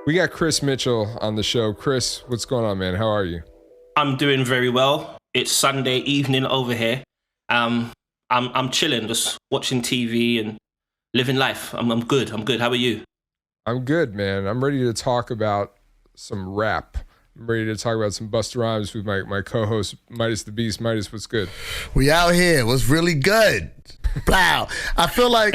We got Chris Mitchell on the show. Chris, what's going on, man? How are you? I'm doing very well. It's Sunday evening over here. I'm chilling, just watching TV and living life. I'm good. How are you? I'm good, man. I'm ready to talk about some rap. I'm ready to talk about some Busta Rhymes with my co-host, MidaZ the Beast. MidaZ, what's good? We out here. What's really good? Blow. I feel like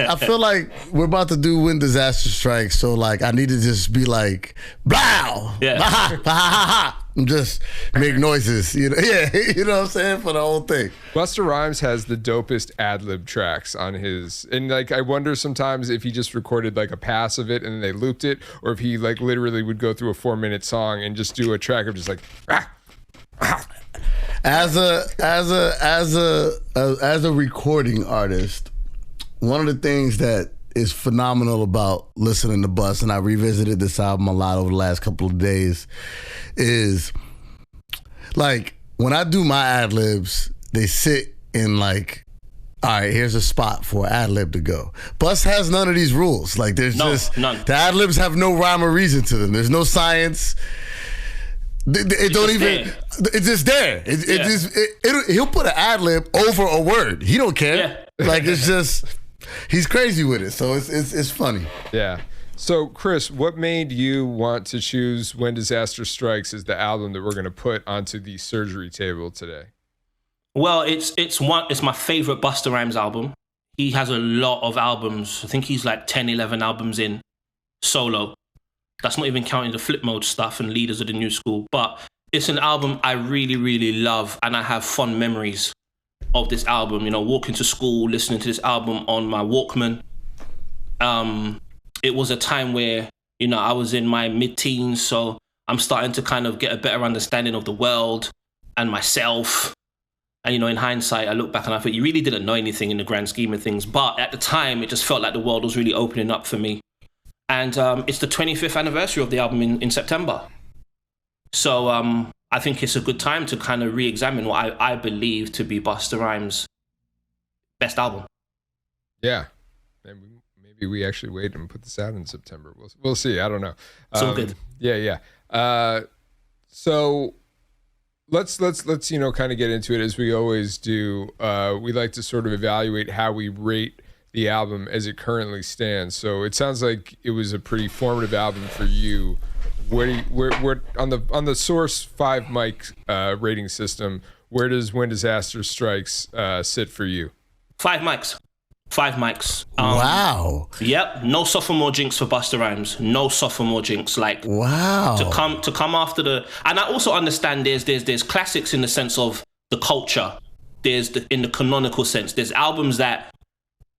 we're about to do when disaster strikes. So like I need to just be like, blow. Yeah. Ha ha. And just make noises. You know, yeah, you know what I'm saying? For the whole thing. Busta Rhymes has the dopest ad-lib tracks on his, and like I wonder sometimes if he just recorded like a pass of it and then they looped it, or if he like literally would go through a 4-minute song and just do a track of just like As a recording artist, one of the things that is phenomenal about listening to Bust, and I revisited this album a lot over the last couple of days, is like when I do my ad libs, they sit in like, all right, here's a spot for an ad lib to go. Bust has none of these rules. Like there's none. The ad libs have no rhyme or reason to them. There's no science. It don't even. It's just there. He'll put an ad lib over a word. He don't care. Yeah. Like it's just. He's crazy with it, so it's funny. Yeah. So, Chris, what made you want to choose When Disaster Strikes as the album that we're going to put onto the surgery table today? Well, it's my favorite Busta Rhymes album. He has a lot of albums. I think he's like 10, 11 albums in solo. That's not even counting the flip mode stuff and Leaders of the New School. But it's an album I really, really love, and I have fond memories of this album. You know, walking to school, listening to this album on my Walkman. It was a time where, you know, I was in my mid-teens, so I'm starting to kind of get a better understanding of the world and myself. And, you know, in hindsight, I look back and I thought, you really didn't know anything in the grand scheme of things. But at the time, it just felt like the world was really opening up for me. And it's the 25th anniversary of the album in September. So I think it's a good time to kind of re-examine what I believe to be Busta Rhymes' best album. Yeah. And maybe we actually wait and put this out in September. We'll see. I don't know. It's all good. Yeah. So let's you know, kind of get into it as we always do. We like to sort of evaluate how we rate the album as it currently stands. So it sounds like it was a pretty formative album for you. Where on the Source 5 mic rating system, where does When Disaster Strikes sit for you? 5 mics. 5 mics. Wow. Yep. No sophomore jinx for Busta Rhymes. No sophomore jinx. Like, wow. To come after the, and I also understand there's classics in the sense of the culture. In the canonical sense, there's albums that,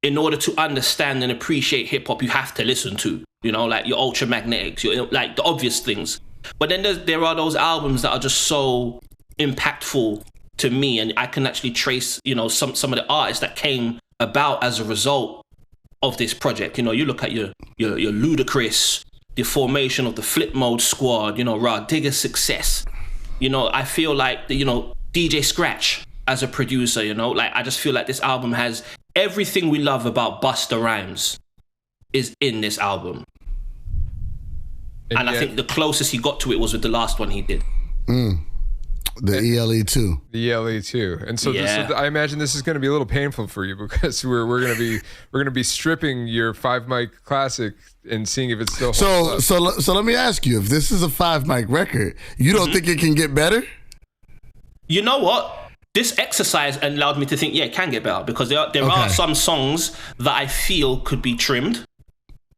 in order to understand and appreciate hip hop, you have to listen to, you know, like your Ultra Magnetics, like the obvious things. But then there are those albums that are just so impactful to me, and I can actually trace, you know, some of the artists that came about as a result of this project. You know, you look at your Ludacris, the formation of the Flip Mode Squad, you know, Rah Digger's success. You know, I feel like, you know, DJ Scratch as a producer, you know, like I just feel like this album has everything we love about Busta Rhymes is in this album. And I think the closest he got to it was with the last one he did. The ELE2. The ELE2. And so, yeah. I imagine this is going to be a little painful for you because we're going to be stripping your 5 mic classic and seeing if it's still holds up. So let me ask you, if this is a 5 mic record, you don't think it can get better? You know what? This exercise allowed me to think, yeah, it can get better, because there are some songs that I feel could be trimmed.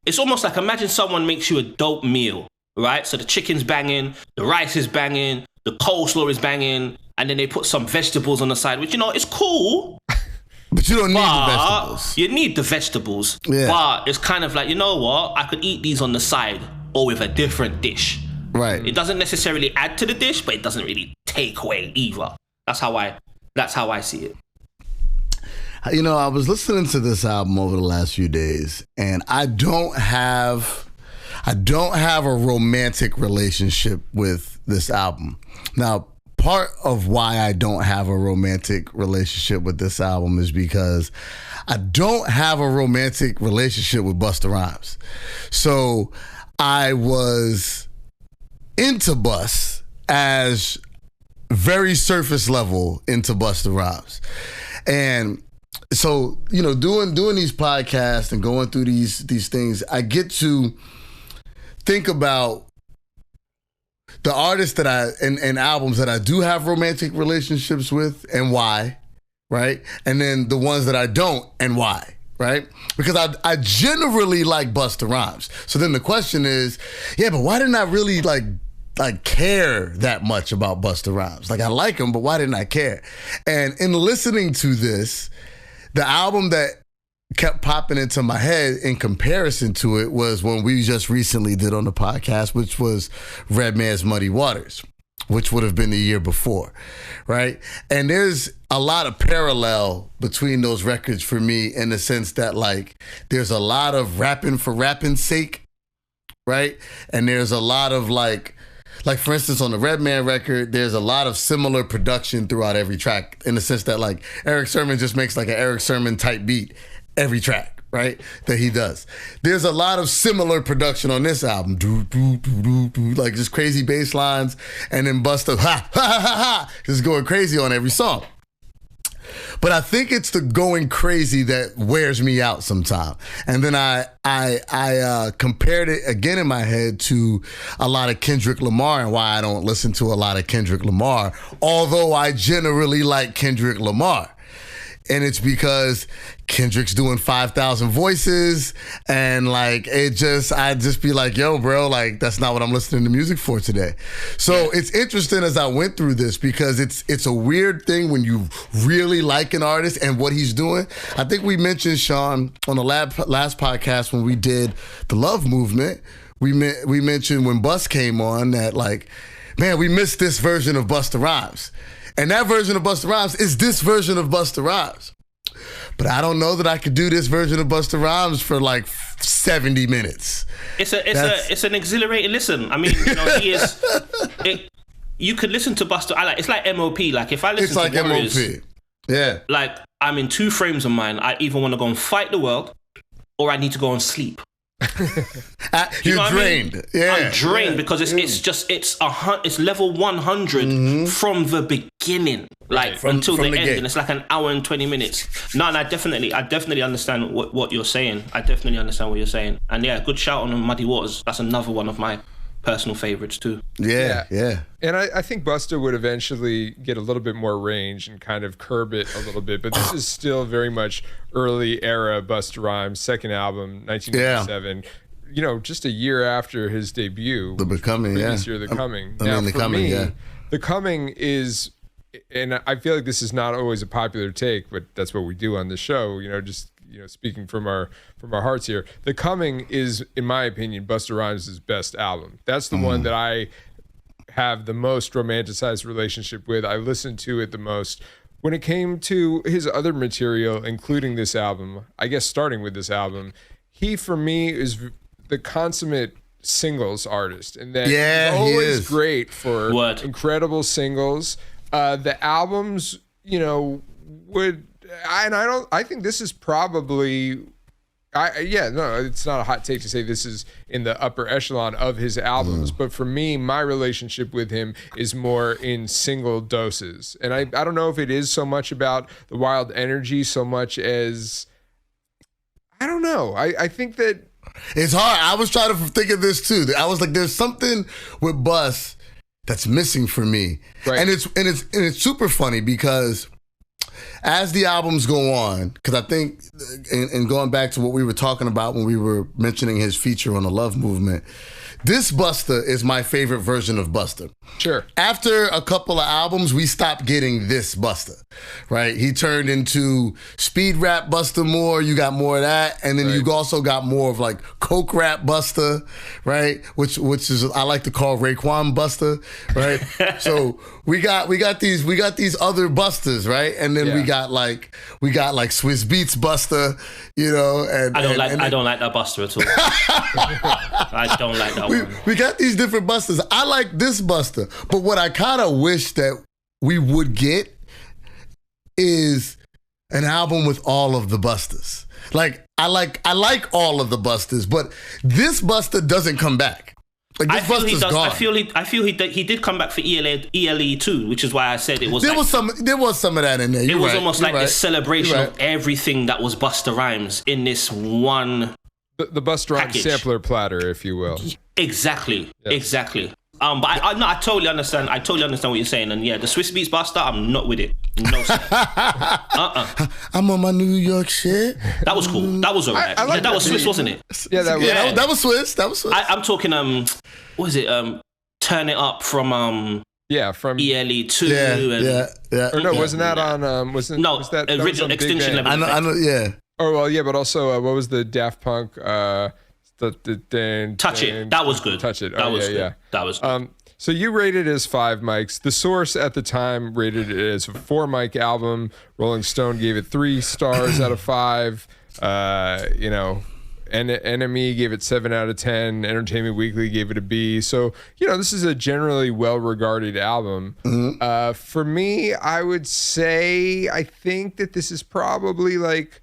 It's almost like, imagine someone makes you a dope meal, right? So the chicken's banging, the rice is banging, the coleslaw is banging, and then they put some vegetables on the side, which, you know, it's cool. But you don't need the vegetables. You need the vegetables. Yeah. But it's kind of like, you know what? I could eat these on the side or with a different dish. Right. It doesn't necessarily add to the dish, but it doesn't really take away either. That's how I see it. You know, I was listening to this album over the last few days, and I don't have a romantic relationship with this album. Now, part of why I don't have a romantic relationship with this album is because I don't have a romantic relationship with Busta Rhymes. So I was into Bus as very surface level into Busta Rhymes. And so, you know, doing these podcasts and going through these things, I get to think about the artists that and albums that I do have romantic relationships with and why, right? And then the ones that I don't and why, right? Because I generally like Busta Rhymes. So then the question is, yeah, but why didn't I really like care that much about Busta Rhymes? Like, I like him, but why didn't I care? And in listening to this, the album that kept popping into my head in comparison to it was one we just recently did on the podcast, which was Redman's Muddy Waters, which would have been the year before, right? And there's a lot of parallel between those records for me in the sense that, like, there's a lot of rapping for rapping's sake, right? And there's a lot of like for instance, on the Redman record, there's a lot of similar production throughout every track in the sense that, like, Eric Sermon just makes like an Eric Sermon type beat every track, right, that he does. There's a lot of similar production on this album, like just crazy bass lines, and then Busta, ha, ha, ha, ha, just going crazy on every song. But I think it's the going crazy that wears me out sometimes. And then I compared it again in my head to a lot of Kendrick Lamar and why I don't listen to a lot of Kendrick Lamar, although I generally like Kendrick Lamar. And it's because Kendrick's doing 5,000 voices, and like I just be like, yo, bro, like that's not what I'm listening to music for today. So it's interesting as I went through this because it's a weird thing when you really like an artist and what he's doing. I think we mentioned, Sean, on the last podcast when we did the Love Movement, we mentioned when Bus came on that, like, man, we missed this version of Busta Rhymes. And that version of Busta Rhymes is this version of Busta Rhymes. But I don't know that I could do this version of Busta Rhymes for like 70 minutes. It's an exhilarating listen. I mean, you know, you could listen to Busta. It's like MOP. Like if I listen to Warriors, MOP. Yeah. Like I'm in two frames of mind. I either want to go and fight the world, or I need to go and sleep. You're drained. I mean? Yeah, I'm drained because it's level 100 from the beginning, like until the end, and it's like an hour and 20 minutes. No, and I definitely understand what you're saying. I definitely understand what you're saying, and yeah, good shout on Muddy Waters. That's another one of my personal favorites too. Yeah. And I think Busta would eventually get a little bit more range and kind of curb it a little bit, but this is still very much early era Busta Rhymes, second album, 1997. Yeah. You know, just a year after his debut. The Becoming, previous year, The Coming. The Coming is, and I feel like this is not always a popular take, but that's what we do on the show, you know, just speaking from our hearts here. The Coming is, in my opinion, Busta Rhymes' best album. That's the one that I have the most romanticized relationship with. I listened to it the most. When it came to his other material, including this album, I guess starting with this album, he, for me, is the consummate singles artist. And that he's always great for incredible singles. The albums, you know, I think this is probably, it's not a hot take to say this is in the upper echelon of his albums, but for me, my relationship with him is more in single doses. And I don't know if it is so much about the wild energy so much as, I don't know. I think that it's hard. I was trying to think of this too. I was like, there's something with Bus that's missing for me. Right. And it's super funny because as the albums go on, because I think, and going back to what we were talking about when we were mentioning his feature on the Love Movement, this Busta is my favorite version of Busta. Sure. After a couple of albums, we stopped getting this Busta, right? He turned into speed rap Busta more. You got more of that. And then you also got more of like coke rap Busta, right? Which is, I like to call Raekwon Busta, right? So we got these other Bustas, right? And then we got like Swiss Beats Busta, you know, and I don't like that Busta at all. I don't like that one. We got these different Bustas. I like this Busta, but what I kind of wish that we would get is an album with all of the Bustas. Like I like all of the Bustas, but this Busta doesn't come back. Like, I this feel he Busta's does. gone. I feel he did come back for ELE too, which is why I said it was. There was some of that in there. It was right. almost You're like right. this celebration You're of everything that was Busta Rhymes in this one. The Busta Rhymes package. sampler platter, if you will. Exactly. Yeah. Exactly. But I totally understand. I totally understand what you're saying. And yeah, the Swiss Beats Busta, I'm not with it. No, sir. I'm on my New York shit. That was cool. That was alright. I like that was that Swiss, beat. wasn't it? Yeah, that was. Yeah, that was Swiss. That was Swiss. I'm talking. What is it? Turn It Up from Yeah, from ELE 2. yeah. Or no, wasn't that on? Was that original was on Big Extinction Bang? Level. I know. Yeah. Oh well, yeah, but also what was the Daft Punk? Touch It. That was good. Touch It. That Oh, was good. yeah. That was good. So you rated it as 5 mics. The Source at the time rated it as a 4 mic album. Rolling Stone gave it 3 stars out of 5. NME gave it 7 out of 10. Entertainment Weekly gave it a B. So, this is a generally well-regarded album. Mm-hmm. For me, I would say I think that this is probably like,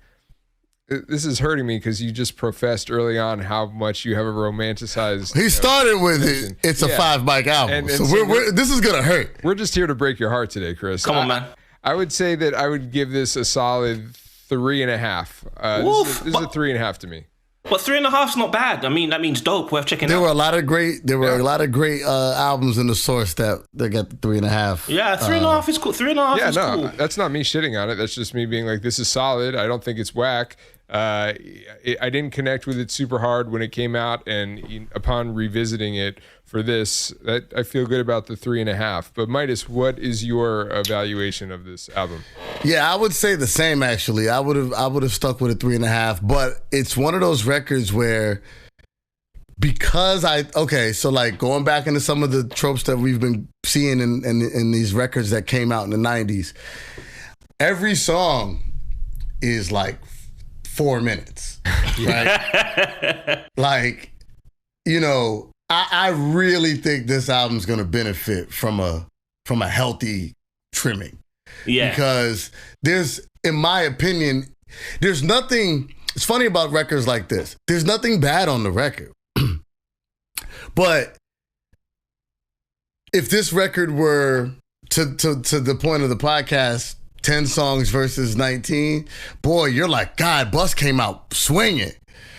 this is hurting me because you just professed early on how much you have a romanticized. He started with connection. it. It's a 5 mic album. And so so this is gonna hurt. We're just here to break your heart today, Chris. Come on, man. I would say that I would give this a solid 3.5. This is a 3.5 to me. But 3.5's not bad. I mean, that means dope. Worth checking There out. were a lot of great albums in the Source that got the 3.5. Yeah, 3.5 is cool. 3.5 Yeah, is no, cool. that's not me shitting on it. That's just me being like, this is solid. I don't think it's whack. I didn't connect with it super hard when it came out, and upon revisiting it for this, I feel good about the 3.5. But MidaZ, what is your evaluation of this album? Yeah, I would say the same actually. I would have stuck with a 3.5, but it's one of those records where so like going back into some of the tropes that we've been seeing in these records that came out in the 90s, every song is like 4 minutes, right? Like, I really think this album's gonna benefit from a healthy trimming. Yeah. Because in my opinion, there's nothing, it's funny about records like this. There's nothing bad on the record. But if this record were to the point of the podcast, 10 songs versus 19, boy, you're like, God, Bus came out swinging.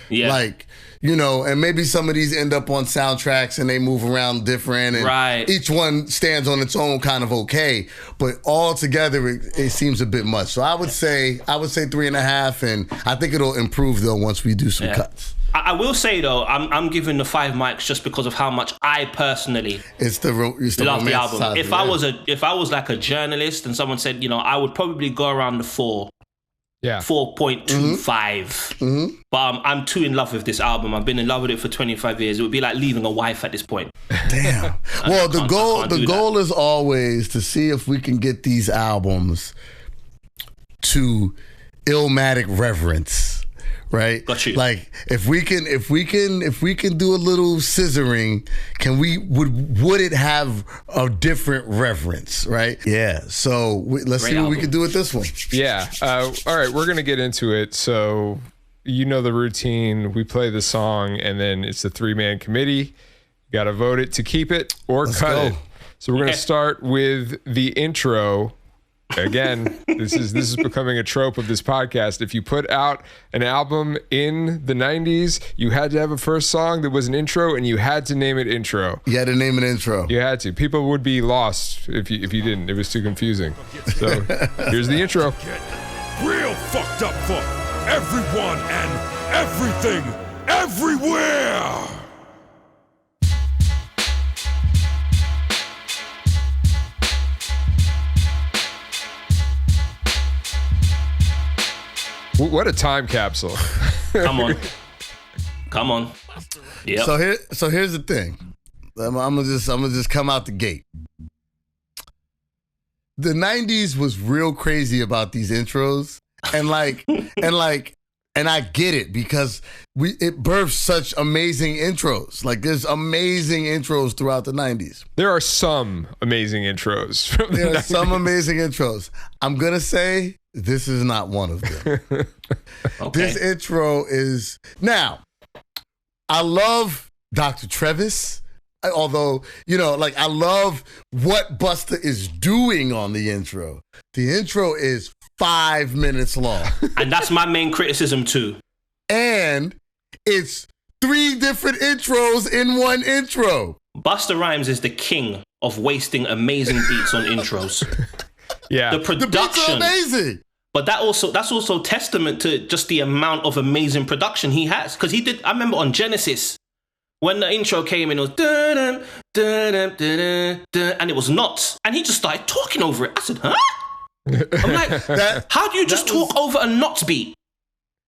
Yeah. Like, and maybe some of these end up on soundtracks and they move around different, and right. Each one stands on its own kind of okay, but all together it seems a bit much. So I would say 3.5, and I think it'll improve though once we do some cuts. I will say though, I'm giving the 5 mics just because of how much I personally It's the love the album. romanticizing, If I was like a journalist and someone said, I would probably go around the 4. Yeah. 4.25. But I'm too in love with this album. I've been in love with it for 25 years. It would be like leaving a wife at this point. Damn. Well, the goal is always to see if we can get these albums to Illmatic reverence. Right? Got you. Like if we can do a little scissoring, would it have a different reverence, right? Yeah. So let's see what we can do with this one. Yeah. All right, we're gonna get into it. So the routine. We play the song, and then it's a 3-man committee. You got to vote it to keep it or cut it. So we're gonna start with the intro. Again, this is becoming a trope of this podcast. If you put out an album in the 90s, you had to have a first song that was an intro, and you had to name it intro. You had to name an intro. You had to. People would be lost if you didn't. It was too confusing. So here's the intro. Real fucked up for everyone and everything, everywhere. What a time capsule. Come on. Yeah. So here's the thing. I'm gonna just come out the gate. The 90s was real crazy about these intros, and I get it because it birthed such amazing intros. Like there's amazing intros throughout the 90s. There are some amazing intros from the 90s. There are some amazing intros. I'm gonna say this is not one of them. Okay. This intro is now. I love Dr. Trevis. Although, like I love what Busta is doing on the intro. The intro is 5 minutes long. And that's my main criticism too. And it's 3 different intros in one intro. Busta Rhymes is the king of wasting amazing beats on intros. Yeah. The production. The beats are amazing. But that's also testament to just the amount of amazing production he has. Because I remember on Genesis, when the intro came in, it was dun, dun, dun, dun, dun, and it was nuts. And he just started talking over it. I said, huh? I'm like, how do you just talk over a nuts beat?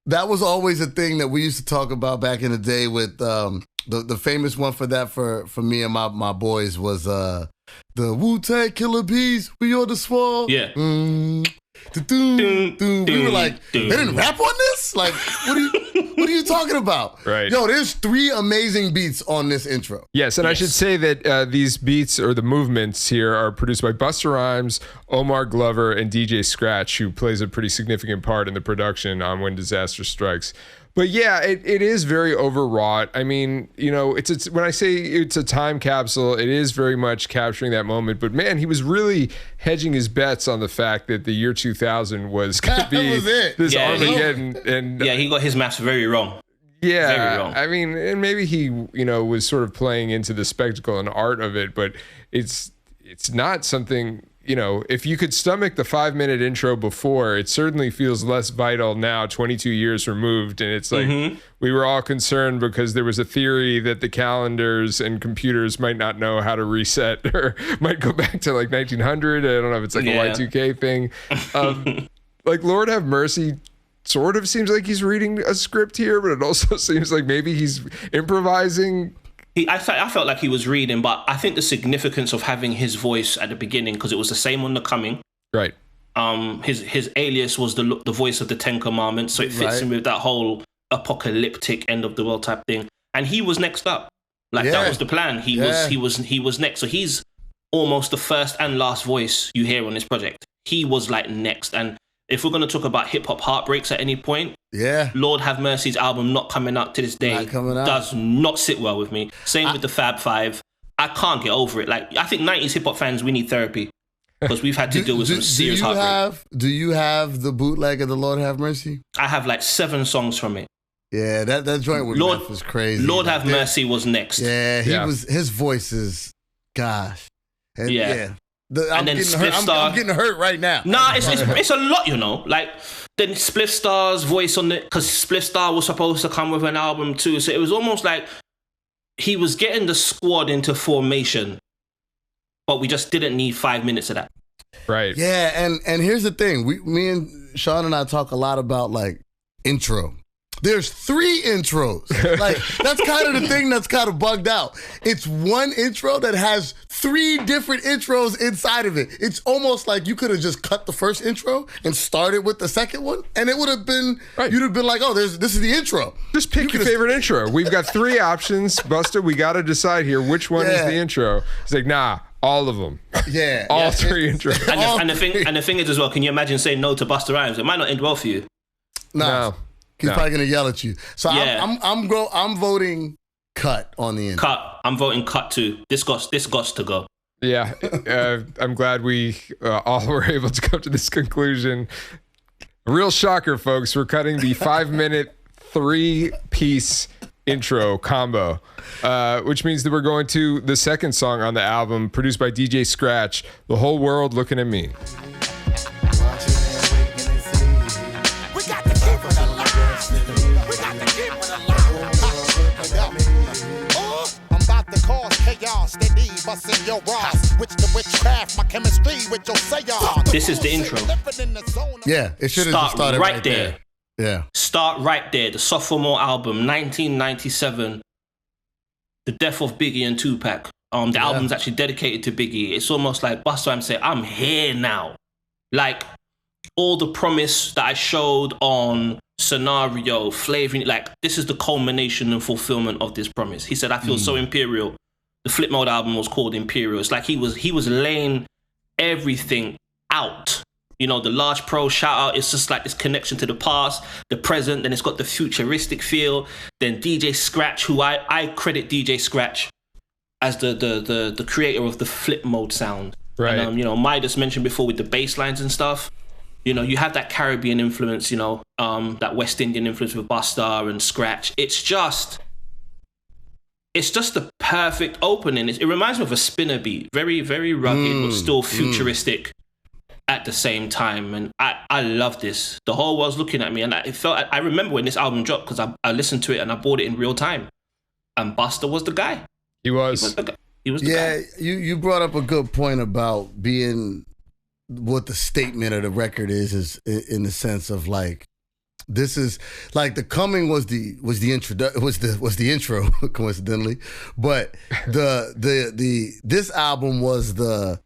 That was always a thing that we used to talk about back in the day with the famous one for that for me and my boys was the Wu-Tang Killer Bees, we are the swall. Yeah. We were like, they didn't rap on this? Like, what are you talking about? Right. Yo, there's 3 amazing beats on this intro. Yes, and I should say that these beats or the movements here are produced by Busta Rhymes, Omar Glover, and DJ Scratch, who plays a pretty significant part in the production on When Disaster Strikes. But yeah, it is very overwrought. I mean, it's when I say it's a time capsule, it is very much capturing that moment. But man, he was really hedging his bets on the fact that the year 2000 was going to be this Armageddon. And he got his maths very wrong. Yeah, very wrong. I mean, and maybe he, was sort of playing into the spectacle and art of it, but it's not something. If you could stomach the 5-minute intro before, it certainly feels less vital now, 22 years removed. And it's like we were all concerned because there was a theory that the calendars and computers might not know how to reset or might go back to like 1900. I don't know if it's like a Y2K thing. Like Lord Have Mercy sort of seems like he's reading a script here, but it also seems like maybe he's improvising. I felt like he was reading, but I think the significance of having his voice at the beginning, because it was the same on The Coming. Right. His alias was the voice of the 10 Commandments, so it fits in with that whole apocalyptic end of the world type thing. And he was next up. Like that was the plan. He was next. So he's almost the first and last voice you hear on this project. He was like next. And if we're going to talk about hip hop heartbreaks at any point, Lord Have Mercy's album not coming out to this day does not sit well with me. Same with the Fab Five. I can't get over it. Like, I think 90s hip hop fans, we need therapy because we've had to deal with some serious heartbreak. Do you have the bootleg of the Lord Have Mercy? I have like 7 songs from it. Yeah, that joint with Meth was crazy. Lord Have Mercy was next. Yeah, his voice is, gosh. And and then Spliff Star. I'm getting hurt right now. Nah, it's a lot, Like, then Spliff Star's voice on it, because Spliff Star was supposed to come with an album too. So it was almost like he was getting the squad into formation, but we just didn't need 5 minutes of that. Right. Yeah, and here's the thing. Me and Sean and I talk a lot about like intro. There's 3 intros. Like, that's kind of the thing that's kind of bugged out. It's one intro that has 3 different intros inside of it. It's almost like you could have just cut the first intro and started with the second one, and it would have been, you'd have been like, oh, this is the intro. Just pick your favorite intro. We've got 3 options. Busta, we got to decide here which one is the intro. It's like, nah, all of them. Yeah. All 3 intros. And the thing is as well, can you imagine saying no to Busta Rhymes? It might not end well for you. No. He's probably gonna yell at you. So I'm voting cut on the end. Cut. I'm voting cut too. This got to go. Yeah, I'm glad we all were able to come to this conclusion. A real shocker, folks. We're cutting the 5-minute 3-piece intro combo, which means that we're going to the second song on the album, produced by DJ Scratch, The Whole World Looking at Me. This is the intro. Yeah, it should have just started right there. Yeah. Start right there. The sophomore album, 1997. The death of Biggie and Tupac. The album's actually dedicated to Biggie. It's almost like Busta Rhymes say, I'm here now. Like, all the promise that I showed on Scenario, Flavoring, like, this is the culmination and fulfillment of this promise. He said, I feel so imperial. The Flip Mode album was called Imperial. It's like he was laying everything out. The Large Pro shout out, it's just like this connection to the past, the present, then it's got the futuristic feel. Then DJ Scratch, who I credit DJ Scratch as the creator of the flip mode sound. Right. And, MidaZ mentioned before with the bass lines and stuff. You have that Caribbean influence, that West Indian influence with Busta and Scratch. It's just the perfect opening. It reminds me of a spinner beat. Very, very rugged, but still futuristic at the same time. And I love this. The whole world's looking at me. And I remember when this album dropped because I listened to it and I bought it in real time. And Busta was the guy. He was. He was the guy. You brought up a good point about being what the statement of the record is in the sense of like, this is like The Coming was the intro coincidentally, but this album was the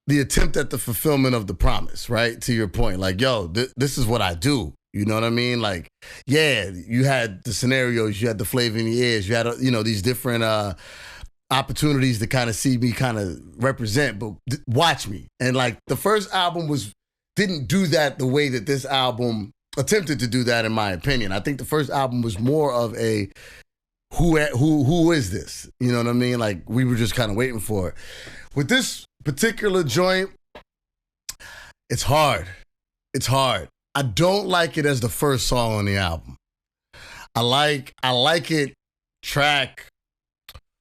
attempt at the fulfillment of the promise, right? To your point, like, yo, this is what I do. You know what I mean? Like, yeah, you had the scenarios, you had the flavor in the ears, you had these different opportunities to kind of see me kind of represent, but watch me. And like the first album didn't do that the way that this album attempted to do that, in my opinion. I think the first album was more of a who is this? You know what I mean? Like we were just kind of waiting for it. With this particular joint, it's hard. It's hard. I don't like it as the first song on the album. I like it track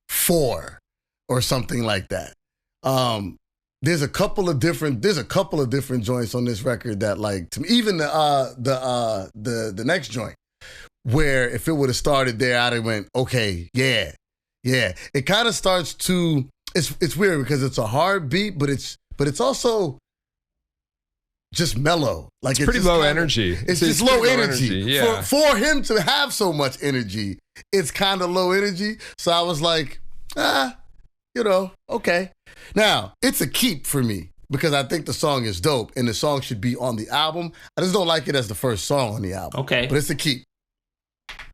4 or something like that. There's a couple of different joints on this record that, like, to me, even the next joint, where if it would have started there, I'd have went, okay, yeah. It kind of starts to, it's weird because it's a hard beat, but it's also just mellow. Like it's pretty low energy. It's just low energy. Yeah. For him to have so much energy, it's kind of low energy. So I was like, okay. Now, it's a keep for me because I think the song is dope and the song should be on the album. I just don't like it as the first song on the album. Okay. But it's a keep.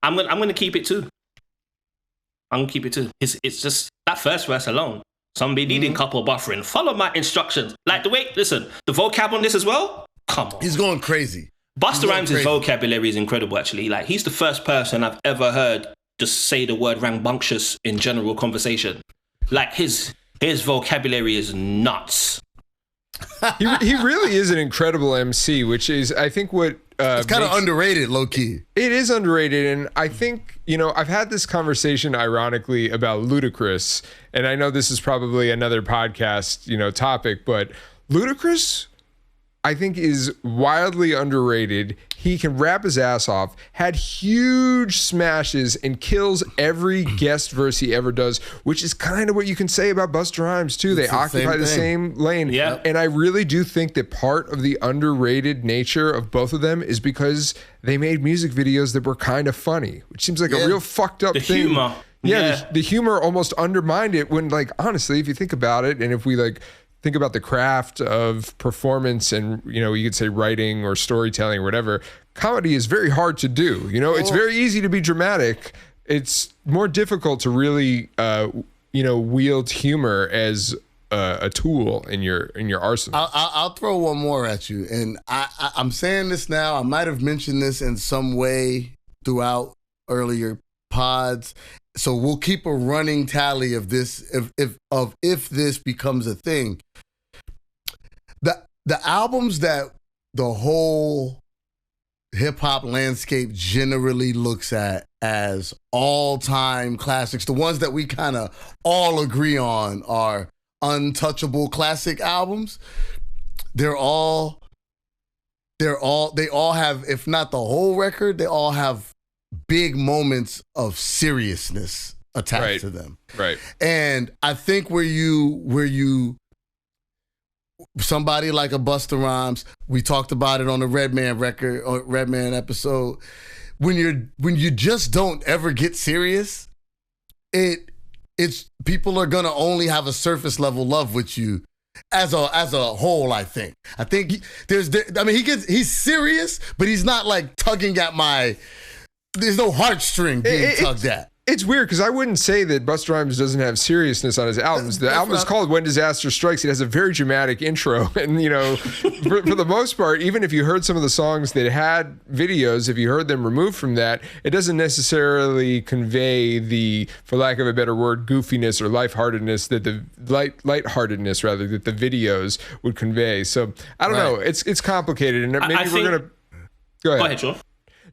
I'm gonna keep it too. It's just that first verse alone. Somebody needing couple buffering. Follow my instructions. Like listen, the vocab on this as well. Come on. He's going crazy. Busta Rhymes' vocabulary is incredible, actually. Like, he's the first person I've ever heard just say the word rambunctious in general conversation. Like, his vocabulary is nuts. he really is an incredible MC, which is, I think, what it's kind of underrated, low key. It is underrated, and I think I've had this conversation ironically about Ludacris, and I know this is probably another podcast topic, but Ludacris, I think, is wildly underrated. He can rap his ass off, had huge smashes, and kills every guest verse he ever does, which is kind of what you can say about Busta Rhymes, too. They occupy the same lane. Yeah. And I really do think that part of the underrated nature of both of them is because they made music videos that were kind of funny, which seems like a real fucked up thing. The humor. Yeah, the humor almost undermined it when, like, honestly, if you think about it, and if we, like, think about the craft of performance and, you could say writing or storytelling or whatever, comedy is very hard to do. It's very easy to be dramatic. It's more difficult to really, wield humor as a tool in your arsenal. I'll throw one more at you. And I'm saying this now. I might have mentioned this in some way throughout earlier pods. So we'll keep a running tally of this, if this becomes a thing. The albums that the whole hip hop landscape generally looks at as all-time classics, the ones that we kind of all agree on are untouchable classic albums. They all have, if not the whole record, they all have big moments of seriousness attached to them. Right. And I think where you somebody like a Busta Rhymes, we talked about it on the Redman record or Redman episode, when you just don't ever get serious, it's people are gonna only have a surface level love with you as a whole. I think he's serious, but he's not like tugging at my. There's no heartstring being tugged at. It's weird because I wouldn't say that Busta Rhymes doesn't have seriousness on his albums. The album is called When Disaster Strikes. It has a very dramatic intro. And, for the most part, even if you heard some of the songs that had videos, if you heard them removed from that, it doesn't necessarily convey the, for lack of a better word, goofiness or lightheartedness that the lightheartedness rather that the videos would convey. So I don't know. It's complicated. And maybe we're going to go ahead, Sean.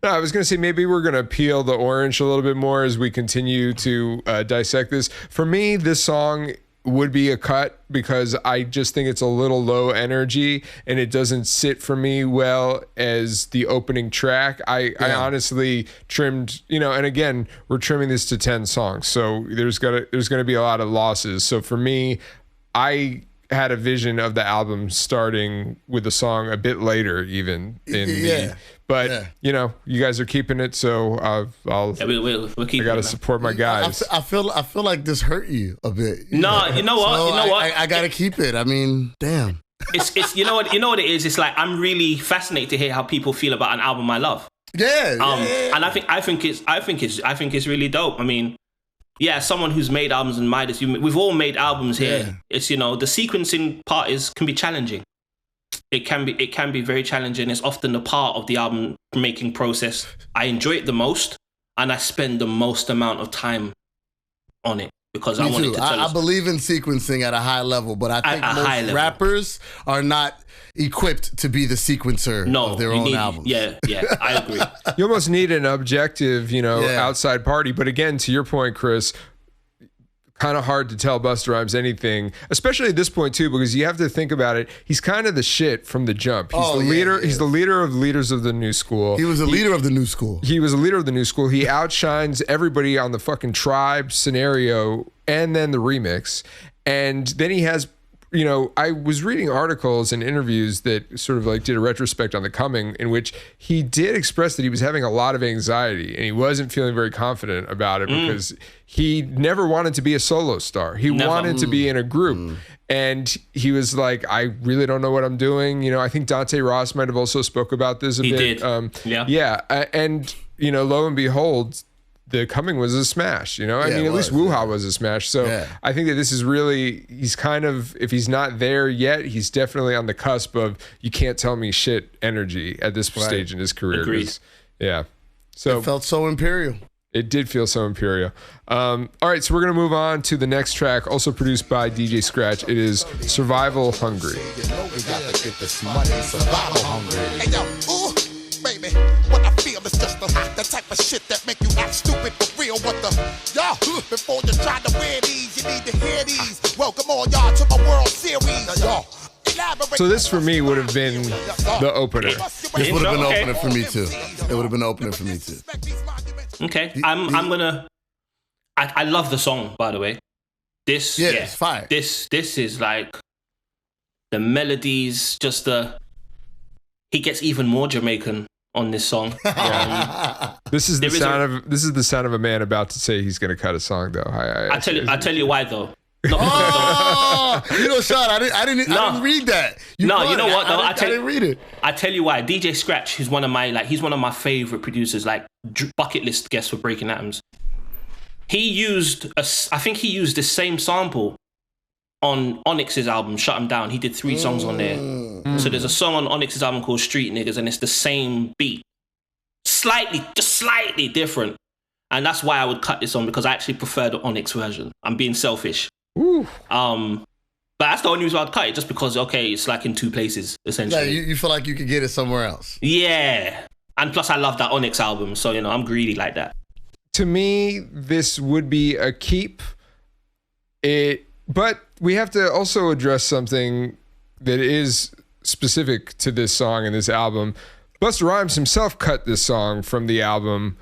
No, I was going to say maybe we're going to peel the orange a little bit more as we continue to dissect this. For me, this song would be a cut because I just think it's a little low energy and it doesn't sit for me well as the opening track. I honestly trimmed, and again, we're trimming this to 10 songs. So there's going to be a lot of losses. So for me, I had a vision of the album starting with a song a bit later even but you guys are keeping it, so we'll keep. I gotta support my guys. I feel like this hurt you a bit. No, you know what? So I gotta keep it. I mean, damn. It's you know what it is. It's like I'm really fascinated to hear how people feel about an album I love. Yeah. And I think it's really dope. I mean, yeah, someone who's made albums in MidaZ, we've all made albums here. Yeah. It's the sequencing part can be challenging. It can be very challenging. It's often the part of the album making process I enjoy it the most, and I spend the most amount of time on it because I want it to tell us. I believe in sequencing at a high level, but I think most rappers are not equipped to be the sequencer of their own albums. Yeah, I agree. You almost need an objective, outside party. But again, to your point, Chris, kind of hard to tell Busta Rhymes anything, especially at this point too, because you have to think about it. He's kind of the shit from the jump. He's the leader. He's the leader of leaders of the new school. He was a leader of the new school. He was a leader of the new school. He outshines everybody on the fucking Tribe scenario and then the remix. And then he has, I was reading articles and interviews that sort of like did a retrospect on The Coming, in which he did express that he was having a lot of anxiety and he wasn't feeling very confident about it because he never wanted to be a solo star. He wanted to be in a group. And he was like, I really don't know what I'm doing. I think Dante Ross might have also spoke about this a bit. He did. And, lo and behold, The Coming was a smash, at least Wuha was a smash. So I think that this is really, he's kind of, if he's not there yet, he's definitely on the cusp of you can't tell me shit energy at this stage in his career. Agreed. Yeah. So it felt so imperial. It did feel so imperial. All right, so we're going to move on to the next track, also produced by DJ Scratch. It is Survival Hungry. Baby, what I feel is just the type of shit that make you act stupid for real. What the y'all? Before you try to wear these, you need to hear these. Welcome all y'all to my World Series. Y'all. So this for me would have been the opener. This would have been the opener for me too. It would have been the opener for me too. Okay, I'm gonna. I love the song, by the way. It's fire. This is like the melodies, just he gets even more Jamaican on this song. This is the sound of a man about to say he's going to cut a song, though. I tell you why, though. Sean, I didn't read that. You know what? No, I didn't read it. I tell you why. DJ Scratch, he's one of my favorite producers, like bucket list guests for Breaking Atoms. I think he used the same sample on Onyx's album, Shut 'Em Down. He did 3 songs on there. So there's a song on Onyx's album called Street Niggas, and it's the same beat. Just slightly different. And that's why I would cut this on, because I actually prefer the Onyx version. I'm being selfish. Ooh. But that's the only reason I'd cut it, just because, it's like in 2 places, essentially. Yeah, you feel like you could get it somewhere else. Yeah. And plus I love that Onyx album, so, I'm greedy like that. To me, this would be a keep. But we have to also address something that is specific to this song and this album. Busta Rhymes himself cut this song from the album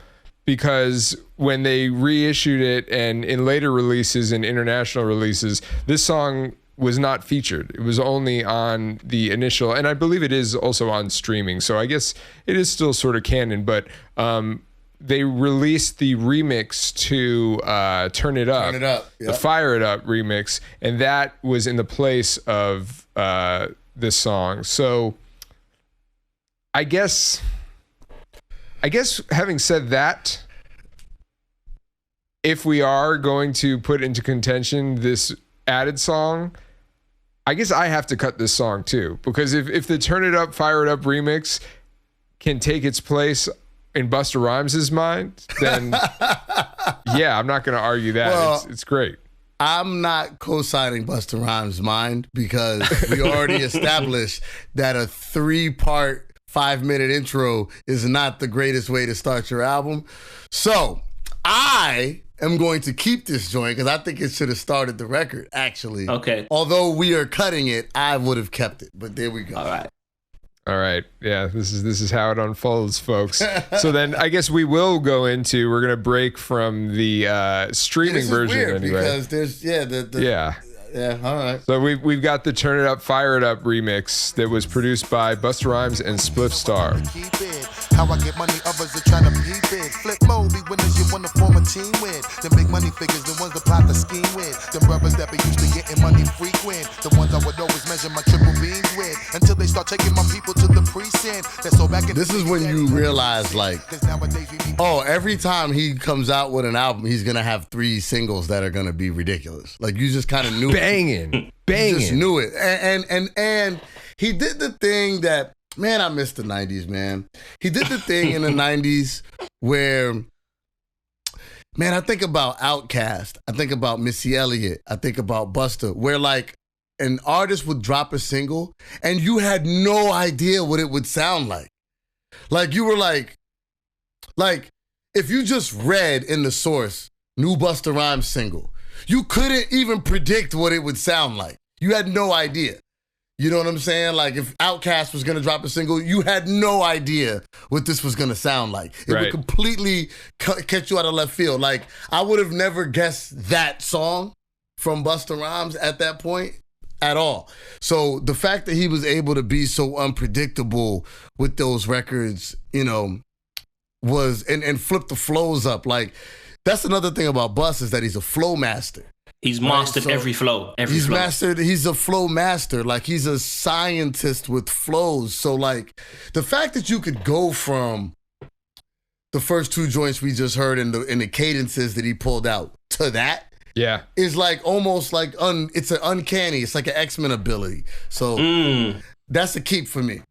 because when they reissued it and in later releases and international releases, this song was not featured. It was only on the initial, and I believe it is also on streaming. So I guess it is still sort of canon, but they released the remix to Turn It Up, the Fire It Up remix, and that was in the place of this song. So I guess having said that, if we are going to put into contention this added song, I guess I have to cut this song too, because if the Turn It Up, Fire It Up remix can take its place in Busta Rhymes' mind, then yeah, I'm not going to argue that. Well, it's great. I'm not co-signing Busta Rhymes' mind because we already established that a 3-part 5-minute intro is not the greatest way to start your album. So I am going to keep this joint because I think it should have started the record, actually. Okay. Although we are cutting it, I would have kept it. But there we go. All right. Yeah, this is how it unfolds, folks. So then I guess we will go into, we're going to break from the streaming version weird anyway. Because there's, yeah, all right. So we've got the Turn It Up, Fire It Up remix that was produced by Busta Rhymes and Spliff Star. Keep it. How I get money, others are trying to peep it. Flip mode, be winners you want to form a team with. The big money figures, the ones that plot the scheme with. The brothers that be used to getting money frequent. The ones I would always measure my triple beams with. Until they start taking my people to the precinct. That's so back in This is when you realize, like, oh, every time he comes out with an album, he's going to have 3 singles that are going to be ridiculous. Like, you just kind of knew Banging. You just knew it. And he did the thing that, man, I miss the 90s, man. He did the thing in the 90s where, man, I think about Outkast. I think about Missy Elliott. I think about Busta, where like an artist would drop a single and you had no idea what it would sound like. Like you were like if you just read in the source, new Busta Rhymes single, you couldn't even predict what it would sound like. You had no idea. You know what I'm saying? Like if Outkast was going to drop a single, you had no idea what this was going to sound like. It would completely catch you out of left field. Like I would have never guessed that song from Busta Rhymes at that point at all. So the fact that he was able to be so unpredictable with those records, you know, was and flip the flows up. Like that's another thing about Busta is that he's a flow master. He's mastered every flow. He's a flow master. Like he's a scientist with flows. So like the fact that you could go from the first 2 joints we just heard in the cadences that he pulled out to that is like almost like it's an uncanny. It's like an X-Men ability. So that's a keep for me.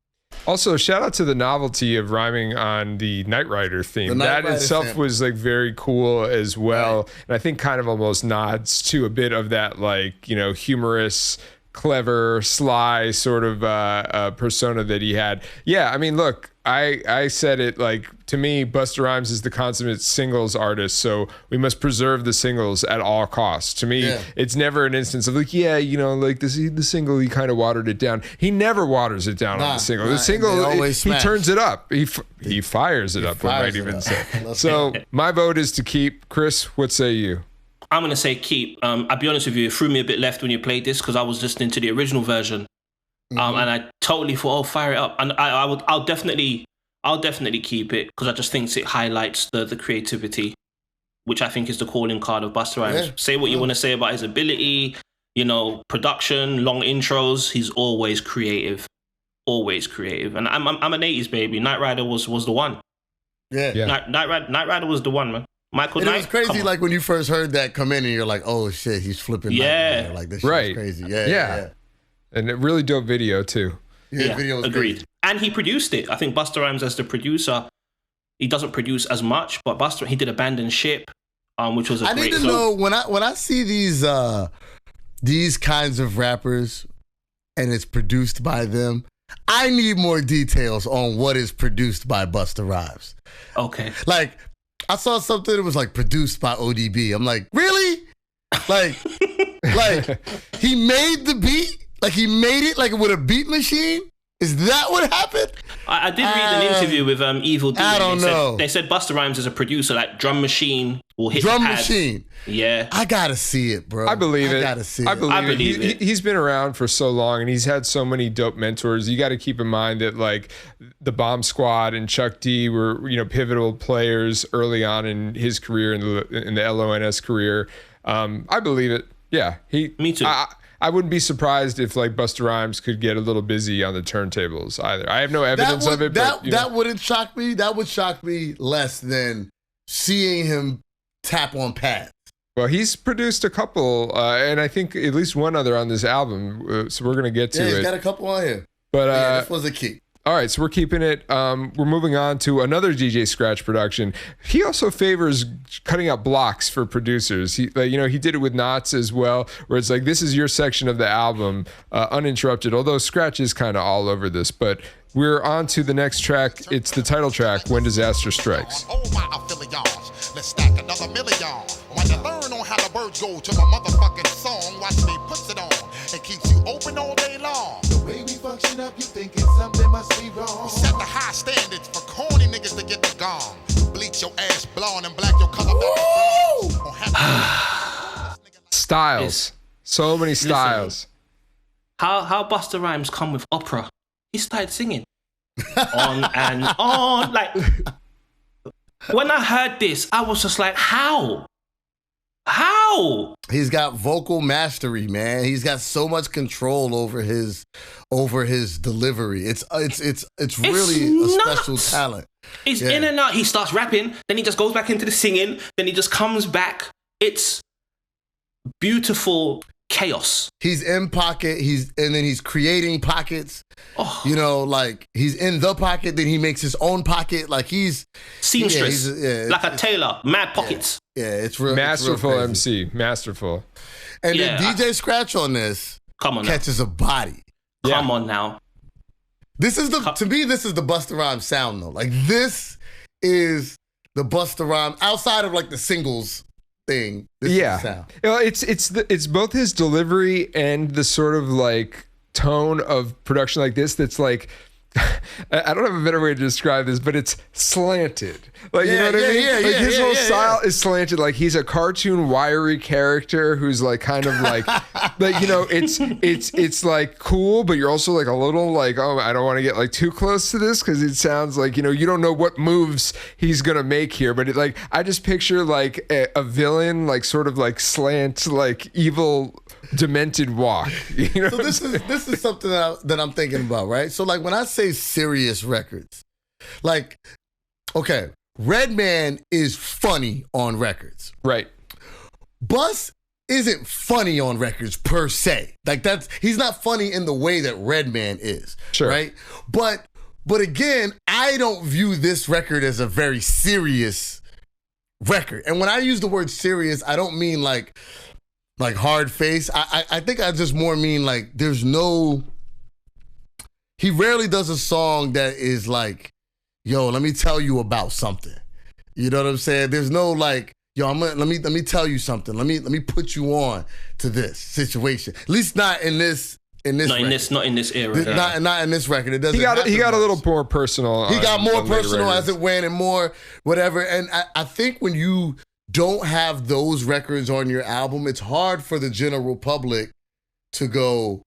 Also, shout out to the novelty of rhyming on the Knight Rider theme. That itself was like very cool as well. Right. And I think kind of almost nods to a bit of that like, you know, humorous, clever, sly sort of persona that he had. Yeah, I mean, look, I said it like, to me, Busta Rhymes is the consummate singles artist, so we must preserve the singles at all costs. To me, it's never an instance of like, yeah, you know, like the single, he kind of watered it down. He never waters it down on the single. The single, he turns it up. He fires it up, I might even say. So my vote is to keep. Chris, what say you? I'm going to say keep. I'll be honest with you, it threw me a bit left when you played this because I was listening to the original version. And I totally thought, oh, fire it up. And I'll definitely keep it because I just think it highlights the creativity, which I think is the calling card of Busta Rhymes. Say what you want to say about his ability, you know, production, long intros. He's always creative. And I'm an 80s baby. Knight Rider was the one. Yeah. Knight Rider was the one, man. Michael Knight. It was crazy, like when you first heard that come in and you're like, oh shit, he's flipping. Yeah. Like this shit is crazy. Yeah. And a really dope video too. Video was agreed. Crazy. And he produced it. I think Busta Rhymes as the producer, he doesn't produce as much, but he did Abandon Ship, which was a great need to know when I see these kinds of rappers and it's produced by them, I need more details on what is produced by Busta Rhymes. Okay. Like I saw something that was like produced by ODB. I'm like, really? Like he made the beat? Like he made it like with a beat machine? Is that what happened? I did read an interview with Evil D. I don't know. They said Busta Rhymes is a producer, like drum machine will hit drum the pad. machine. Yeah. I gotta see it, bro. I believe it. I believe it. He's been around for so long and he's had so many dope mentors. You got to keep in mind that like the Bomb Squad and Chuck D were, you know, pivotal players early on in his career, in the LONS career. I believe it. Yeah. Me too. I wouldn't be surprised if like Busta Rhymes could get a little busy on the turntables either. I have no evidence of it. That wouldn't shock me. That would shock me less than seeing him tap on pads. Well, he's produced a couple, and I think at least one other on this album. So we're gonna get to Yeah, it. he's got a couple on here. But yeah, this was a key. All right, so we're keeping it. We're moving on to another DJ Scratch production. He also favors cutting out blocks for producers. He did it with Knots as well, where it's like, this is your section of the album, uninterrupted. Although Scratch is kind of all over this, but we're on to the next track. It's the title track, When Disaster Strikes. Oh my affiliates, let's stack another million. When you learn on how the birds go to my motherfucking song, watch me puts it on and keeps you open all day long. The way we function up, you thinking something must be wrong. We set the high standards for corny niggas to get the gong. Bleach your ass blonde and black your color back. Styles. So many styles. Listen, how Busta Rhymes come with opera? He started singing on and on. Like, when I heard this, I was just like, how? He's got vocal mastery, man. He's got so much control over his delivery. It's really a special talent. He's in and out. He starts rapping, then he just goes back into the singing, then he just comes back. It's beautiful chaos. He's in pocket, and then he's creating pockets. Oh. You know, like he's in the pocket, then he makes his own pocket. Like he's seamstress, like a tailor, mad pockets. Yeah, it's real. Masterful it's real MC, masterful. And then DJ Scratch on this catches a body. Come on now. This is to me, this is the Busta Rhymes sound though. Like this is the Busta Rhymes outside of like the singles thing. This is the sound. It's both his delivery and the sort of like tone of production like this that's like, I don't have a better way to describe this, but it's slanted. Like, you know what I mean? Like his whole style is slanted. Like he's a cartoon wiry character who's like kind of like, like, you know, it's like cool, but you're also like a little like, oh, I don't want to get like too close to this because it sounds like, you know, you don't know what moves he's going to make here. But it, like, I just picture like a villain, like sort of like slant, like evil, demented walk. You know? So this is something that I'm thinking about, right? So like when I say serious records, like, okay, Redman is funny on records. Right. Bus isn't funny on records per se. Like he's not funny in the way that Redman is. Sure. Right? But again, I don't view this record as a very serious record. And when I use the word serious, I don't mean like hard face. I think I just more mean like he rarely does a song that is like, yo, let me tell you about something. You know what I'm saying? There's no like, yo, let me tell you something. Let me put you on to this situation. At least not in this. Not in this era. Not in this record. It doesn't. He got a little more personal. He got more personal as it went and more whatever. And I think when you don't have those records on your album, it's hard for the general public to go,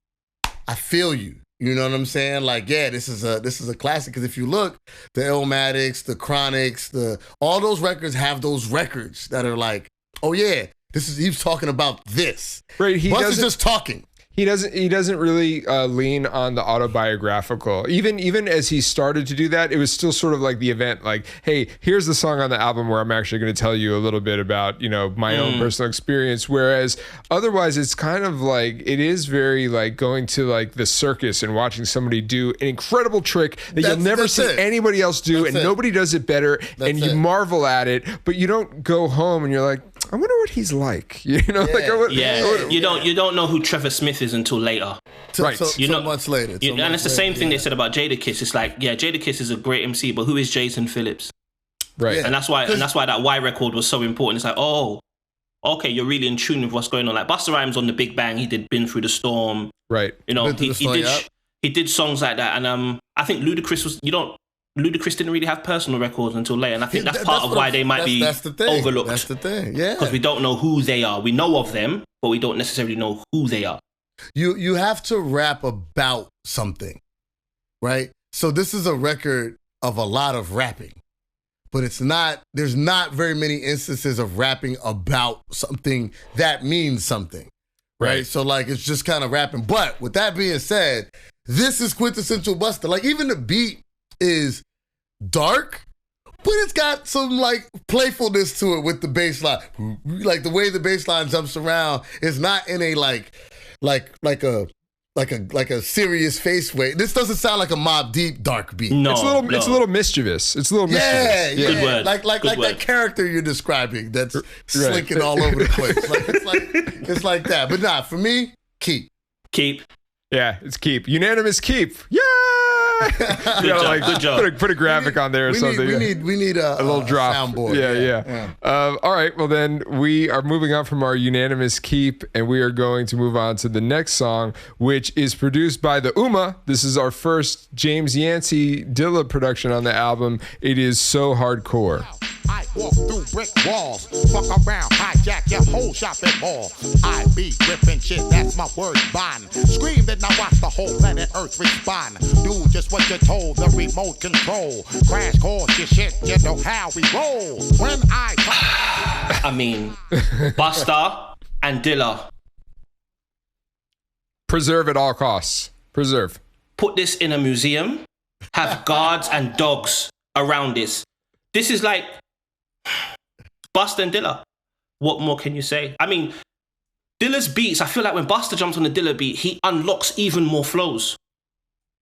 I feel you. You know what I'm saying? Like, yeah, this is a classic. Because if you look, the Illmatics, the Chronics, all those records have those records that are like, oh yeah, he's talking about this. Right. Busta's just talking. He doesn't really lean on the autobiographical. Even as he started to do that, it was still sort of like the event, like, hey, here's the song on the album where I'm actually going to tell you a little bit about, you know, my own personal experience. Whereas otherwise, it's kind of like, it is very like going to like the circus and watching somebody do an incredible trick that you'll never see anybody else do, and nobody does it better, and you marvel at it, but you don't go home and you're like, I wonder what he's like. You know, you don't know who Trevor Smith is until later. Right. Months later. And it's the same thing they said about Jadakiss. It's like, yeah, Jadakiss is a great MC, but who is Jason Phillips? Right. Yeah. And that's why that Y record was so important. It's like, oh, okay, you're really in tune with what's going on. Like Busta Rhymes on the Big Bang, he did Been Through the Storm. Right. You know, he did songs like that. And I think Ludacris didn't really have personal records until later, and I think that's part of why they might be overlooked. That's the thing, yeah. Because we don't know who they are. We know of them, but we don't necessarily know who they are. You have to rap about something, right? So this is a record of a lot of rapping, but there's not very many instances of rapping about something that means something, right? So like, it's just kind of rapping. But with that being said, this is quintessential Busta. Like even the beat is dark, but it's got some like playfulness to it with the bass line. Like the way the bass line jumps around is not in a like a serious face way. This doesn't sound like a Mobb Deep dark beat. No, it's a little mischievous. It's a little mischievous. Yeah. Good word. Like Good word. that character you're describing that's slinking all over the place. It's like that. But nah, for me, keep. Yeah, it's keep. Unanimous keep. Yeah. Good job. Put a graphic on there or something. We need a little drop. Soundboard. Yeah. All right. Well, then we are moving on from our unanimous keep, and we are going to move on to the next song, which is produced by the Ummah. This is our first James Yancey Dilla production on the album. It is So Hardcore. I walk through brick walls, fuck around, hijack your whole shopping mall. I be ripping shit, that's my word bond. Scream that now watch the whole planet Earth respond. Do just what you're told, the remote control. Crash course your shit, you know how we roll. When I mean, Busta and Dilla. Preserve at all costs. Preserve. Put this in a museum. Have guards and dogs around this. This is like Busta and Dilla. What more can you say? I mean, Dilla's beats, I feel like when Busta jumps on the Dilla beat, he unlocks even more flows.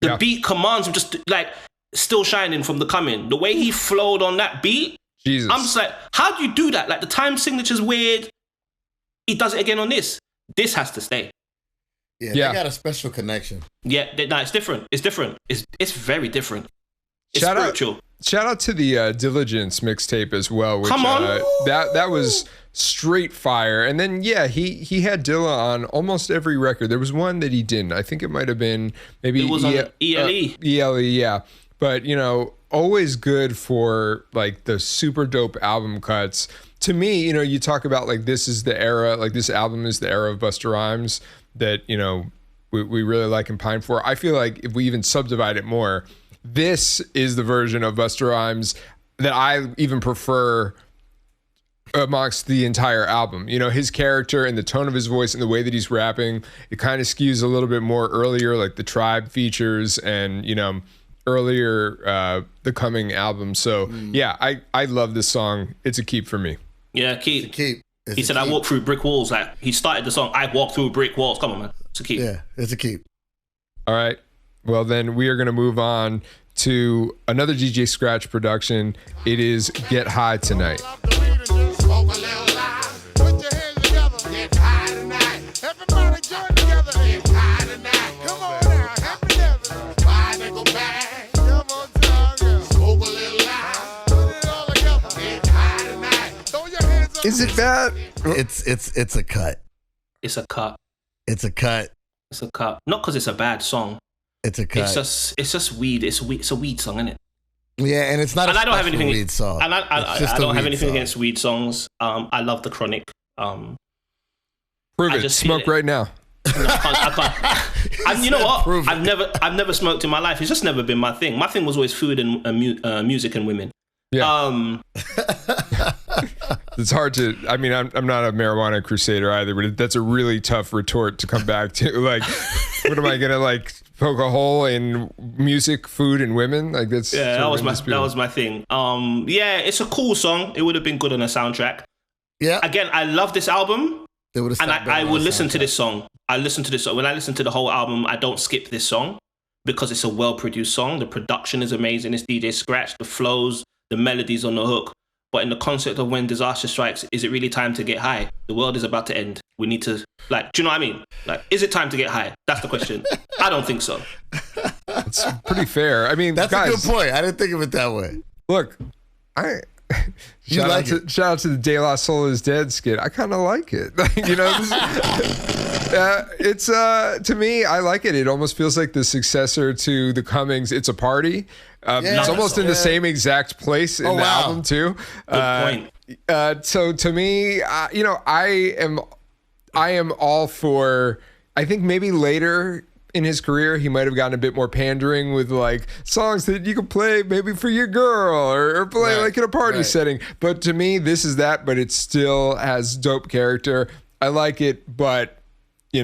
The beat commands him just like still shining from the coming. The way he flowed on that beat, Jesus. I'm just like, how do you do that? Like the time signature's weird. He does it again on this. This has to stay. Yeah, they got a special connection. Yeah, no, it's different. It's different. It's very different. It's spiritual. Shout out to the Diligence mixtape as well. Which, Come on. That was straight fire. And then, he had Dilla on almost every record. There was one that he didn't. I think it might have been maybe... It was on ELE. ELE, yeah. But, always good for, like, the super dope album cuts. To me, you talk about, like, this is the era, like, this album is the era of Busta Rhymes that, we really like and pine for. I feel like if we even subdivide it more... This is the version of Busta Rhymes that I even prefer amongst the entire album. His character and the tone of his voice and the way that he's rapping, it kind of skews a little bit more earlier, like the Tribe features and, earlier the Coming album. So, I love this song. It's a keep for me. Yeah, keep. It's a keep. He said, I walk through brick walls. Like, he started the song, I walk through brick walls. Come on, man. It's a keep. Yeah, it's a keep. All right. Well, then we are going to move on to another DJ Scratch production. It is Get High Tonight. Is it bad? It's a cut. It's a cut. It's a cut. It's a cut. Not because it's a bad song. It's a cut. It's just weed. It's a weed song, isn't it? Yeah, and it's not. And I don't have anything. Weed song. And I don't have anything against weed songs. I love the Chronic. Prove it. Smoke right now. No, I can't. And you know what? I've never smoked in my life. It's just never been my thing. My thing was always food and music and women. Yeah. It's hard to. I mean, I'm not a marijuana crusader either, but that's a really tough retort to come back to. Like, what am I gonna like? Poke a hole in music, food, and women? Like that was my thing. It's a cool song. It would have been good on a soundtrack. Yeah. Again, I love this album, and I will listen to this song. I listen to this song. When I listen to the whole album, I don't skip this song because it's a well-produced song. The production is amazing. It's DJ Scratch. The flows, the melodies on the hook. But in the concept of when disaster strikes, is it really time to get high? The world is about to end. We need to, like, do you know what I mean? Like, is it time to get high? That's the question. I don't think so. It's pretty fair. I mean, that's guys, a good point. I didn't think of it that way. Look, shout out to the De La Soul is Dead skit. I kind of like it. It's to me, I like it. It almost feels like the successor to the Cummings. It's a Party. It's almost in the same exact place in the album too. Good point. So to me, I am all for. I think maybe later in his career, he might have gotten a bit more pandering with like songs that you could play maybe for your girl or play like in a party setting. But to me, this is that, but it still has dope character. I like it, but I'm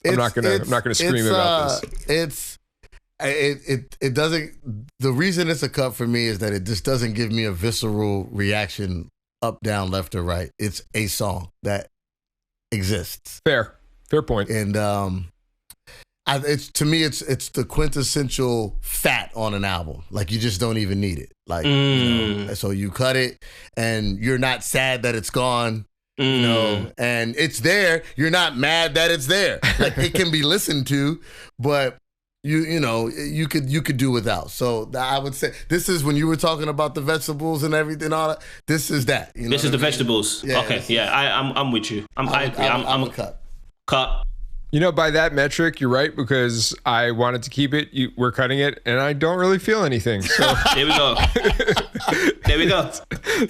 not gonna scream about this. It's it doesn't. The reason it's a cut for me is that it just doesn't give me a visceral reaction up, down, left, or right. It's a song that exists. Fair point. And it's to me, it's the quintessential fat on an album. Like you just don't even need it. Like you know, so you cut it, and you're not sad that it's gone. You know, and it's there. You're not mad that it's there. Like it can be listened to, but you know you could do without. So I would say this is when you were talking about the vegetables and everything. All that. This is that. You know this is the I mean? vegetables. Yeah, okay, yeah. I'm with you. I'm a cut. Cut. You know, by that metric, you're right, because I wanted to keep it. We're cutting it, and I don't really feel anything. So There we go. There we go.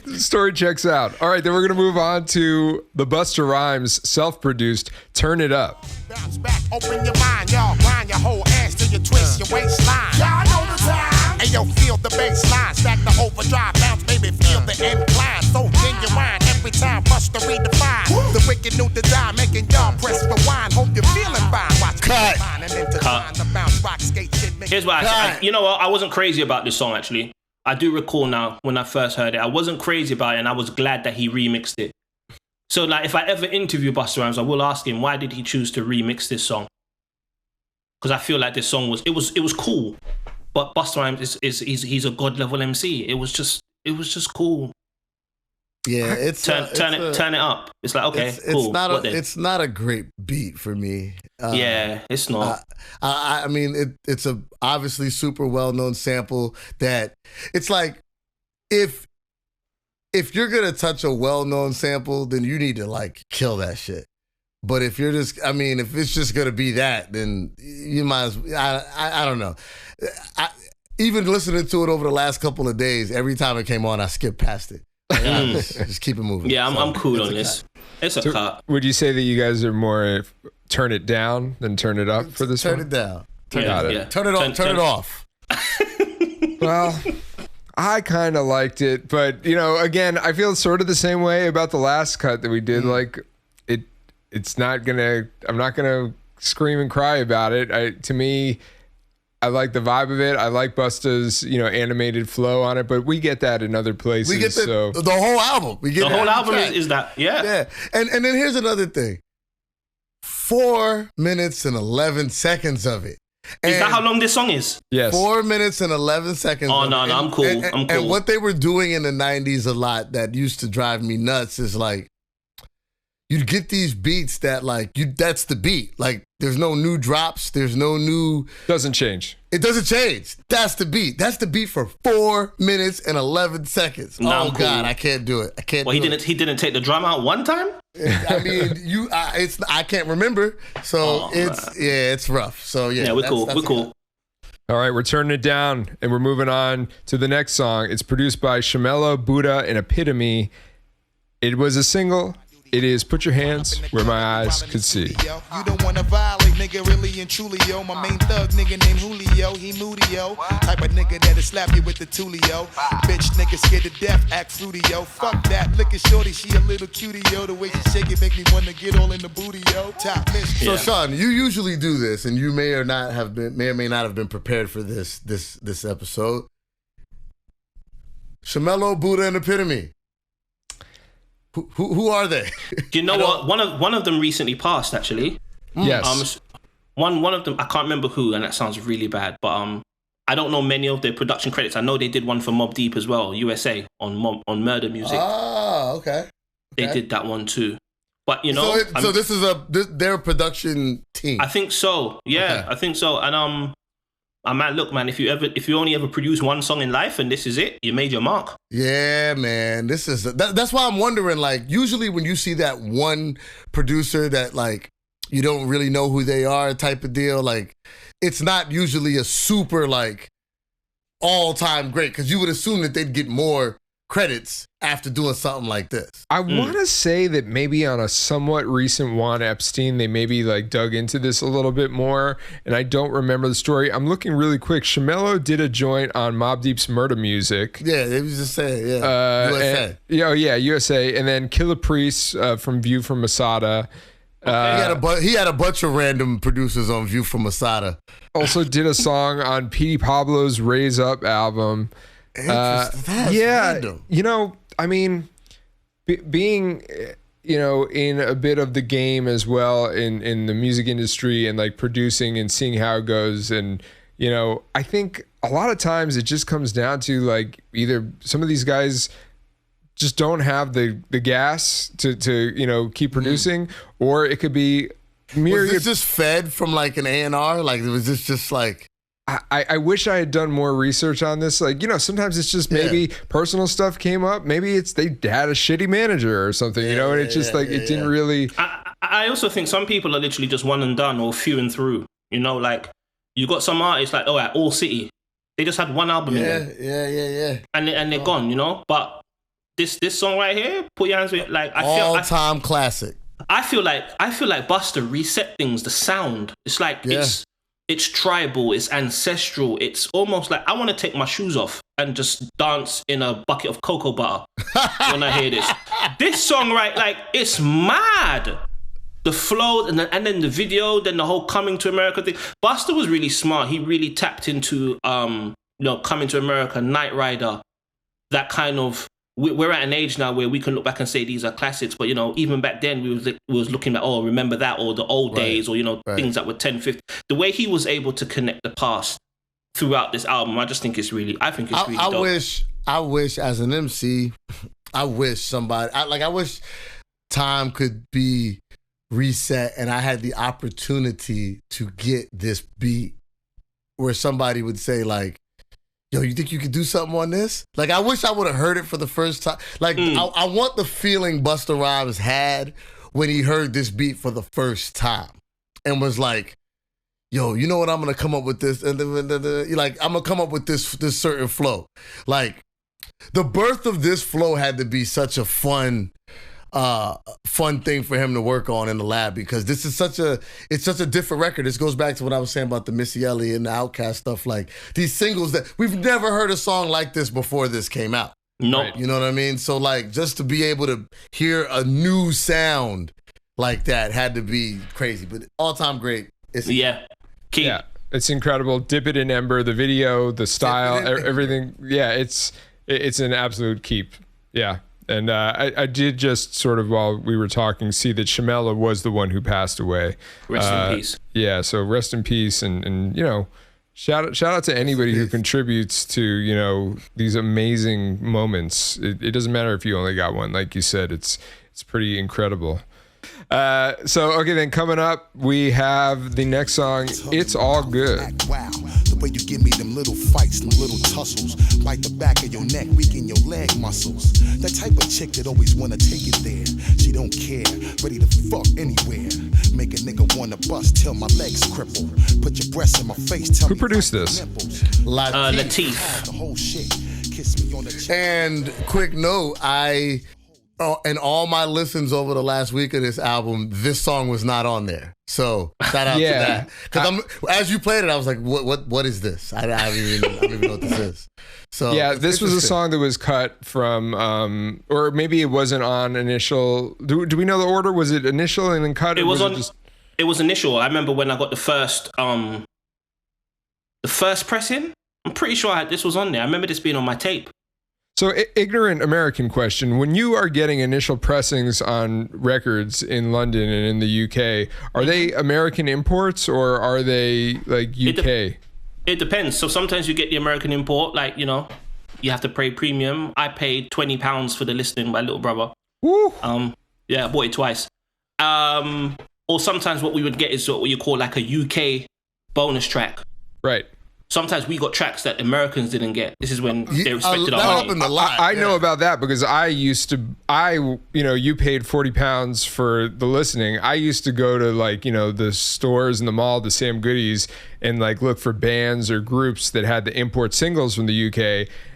the story checks out. All right, then we're going to move on to the Busta Rhymes self-produced Turn It Up. Bounce back, open your mind, y'all. Grind your whole ass till you twist your waistline. Y'all know the time. Hey, yo, feel the bass line. Stack the overdrive, bounce, baby, feel the incline. So genuine every time, Busta redefine. The wicked new design, making y'all press rewind. Hope you're feeling fine. Watch Cut. and intertwine the bounce, rock, skate, shit. Here's what you know what? I wasn't crazy about this song, actually. I do recall now when I first heard it. I wasn't crazy about it, and I was glad that he remixed it. So, like, if I ever interview Busta Rhymes, I will ask him, why did he choose to remix this song? Because I feel like this song was cool. But Busta Rhymes he's a god level MC. It was just cool. Yeah, it's turn it up. It's like, okay, cool. It's not a great beat for me. Yeah, it's not. I mean, it's a obviously super well known sample that it's like if you're gonna touch a well known sample, then you need to like kill that shit. But if you're just, I mean, if it's just gonna be that, then you might as well. I don't know. Even listening to it over the last couple of days, every time it came on, I skipped past it. Just keep it moving. Yeah, I'm cool on this. It's a cut. Would you say that you guys are more turn it down than turn it up for this one? Turn it down. Turn it off. Turn it off. Well, I kind of liked it, but you know, again, I feel sort of the same way about the last cut that we did. Like, it's not gonna. I'm not gonna scream and cry about it. To me, I like the vibe of it. I like Busta's, animated flow on it, but we get that in other places. We get the whole album. We get the whole album is that. Yeah. Yeah. And then here's another thing. 4 minutes and 11 seconds of it. Is that how long this song is? Yes. 4 minutes and 11 seconds. Oh, no, I'm cool. I'm cool. And what they were doing in the 90s a lot that used to drive me nuts is like, you'd get these beats that like, that's the beat. Like, there's no new drops. There's no new... Doesn't change. It doesn't change. That's the beat. That's the beat for 4 minutes and 11 seconds. No, oh, I'm cool. God, I can't do it. I can't Well, he didn't take the drum out one time? I mean, I can't remember. So it's rough. So yeah. Yeah, we're cool. All right, we're turning it down and we're moving on to the next song. It's produced by Shamello, Buddha, and Epitome. It was a single. It is Put Your Hands Where My Eyes Could See. You don't wanna violate, nigga, really and truly, yo. My main thug, nigga named Julio, he moody, yo. Type of nigga that'll slap you with the tulio. Bitch, nigga scared to death, act fruity, yo. Fuck that, look at shorty, she a little cutie, yo. The way she shake it make me wanna get all in the booty, yo. Top miss. So Sean, you usually do this, and you may or may not have been prepared for this episode. Shamello, Buddha, and Epitome. Who are they? Do you know what? One of them recently passed, actually. Yes. One of them, I can't remember who, and that sounds really bad, but I don't know many of their production credits. I know they did one for Mobb Deep as well, USA, on Murder Music. Oh, okay. They did that one too. But so this is their production team. I think so. Yeah, okay. I think so. And look, man, if you only ever produce one song in life and this is it, you made your mark. Yeah, man. That's why I'm wondering, like, usually when you see that one producer that, like, you don't really know who they are type of deal, like, it's not usually a super, like, all-time great, because you would assume that they'd get more credits after doing something like this. I want to say that maybe on a somewhat recent Juan Epstein, they maybe like dug into this a little bit more, and I don't remember the story. I'm looking really quick. Shamello did a joint on Mobb Deep's Murder Music. Yeah, they was just saying, USA. USA. And then Killah Priest from View from Masada. He had a bunch of random producers on View from Masada. Also did a song on Petey Pablo's Raise Up album. Random. You know, I mean, being, you know, in a bit of the game as well in the music industry and like producing and seeing how it goes. And, you know, I think a lot of times it just comes down to like either some of these guys just don't have the gas to you know, keep producing, or it could be myriad. Was this just fed from like an A&R? Like, was this just like... I wish I had done more research on this. Like, you know, sometimes it's just maybe personal stuff came up. Maybe it's they had a shitty manager or something, you know, and it's just it didn't really... I also think some people are literally just one and done or few and through. You know, like, you got some artists like, at All City. They just had one album in them. Yeah. And they're gone, you know? But this song right here, Put Your Hands With, like, all-time classic. I feel like Busta reset things, the sound. It's like it's tribal, it's ancestral. It's almost like I want to take my shoes off and just dance in a bucket of cocoa butter when I hear this. This song, right, like, it's mad. The flow and then the video, then the whole Coming to America thing. Busta was really smart. He really tapped into you know, Coming to America, Knight Rider, that kind of... We're at an age now where we can look back and say these are classics, but, you know, even back then we was looking at, remember that, or the old days, or, you know, things that were 10, 15. The way he was able to connect the past throughout this album, I just think it's really, dope. I wish as an MC, I wish time could be reset and I had the opportunity to get this beat where somebody would say like, yo, you think you could do something on this? Like, I wish I would have heard it for the first time. Like, I want the feeling Busta Rhymes had when he heard this beat for the first time and was like, yo, you know what? I'm going to come up with this. And like, I'm going to come up with this certain flow. Like, the birth of this flow had to be such a fun thing for him to work on in the lab, because this is such a different record. This goes back to what I was saying about the Missy Elliott and the Outkast stuff. Like, these singles that we've never heard a song like this before this came out. No. Right? You know what I mean? So like, just to be able to hear a new sound like that had to be crazy, but all-time great. It's incredible. Dip It in Ember, the video, the style, everything. Yeah, it's an absolute keep. Yeah. And I did just sort of, while we were talking, see that Shamela was the one who passed away. Rest in peace. Yeah, so rest in peace. And you know, shout out to anybody who contributes to, you know, these amazing moments. It doesn't matter if you only got one. Like you said, it's pretty incredible. Okay, then coming up, we have the next song, It's All Good. Wow, the way you give me them little fights, them little tussles, bite the back of your neck, weaken your leg muscles. That type of chick that always wanna take it there. She don't care, ready to fuck anywhere. Make a nigga wanna bust till my legs cripple. Put your breasts in my face, tell Who me produced this? Latif. The whole shit, kiss me on the cheek. And quick note, and all my listens over the last week of this album, this song was not on there. So shout out to that. Because as you played it, I was like, what is this? I don't even know what this is. So yeah, this was a song that was cut from, or maybe it wasn't on initial. Do we know the order? Was it initial and then cut? It was initial. I remember when I got the first pressing. I'm pretty sure this was on there. I remember this being on my tape. So, ignorant American question. When you are getting initial pressings on records in London and in the UK, are they American imports or are they like UK? It depends. So sometimes you get the American import, like, you know, you have to pay premium. I paid £20 for the listening by little brother. Woo. Yeah, I bought it twice. Or sometimes what we would get is what you call like a UK bonus track. Right. Sometimes we got tracks that Americans didn't get. This is when they respected our money. I know about that because you paid £40 for the listening. I used to go to like, you know, the stores in the mall, the Sam Goodies, and like look for bands or groups that had the import singles from the UK.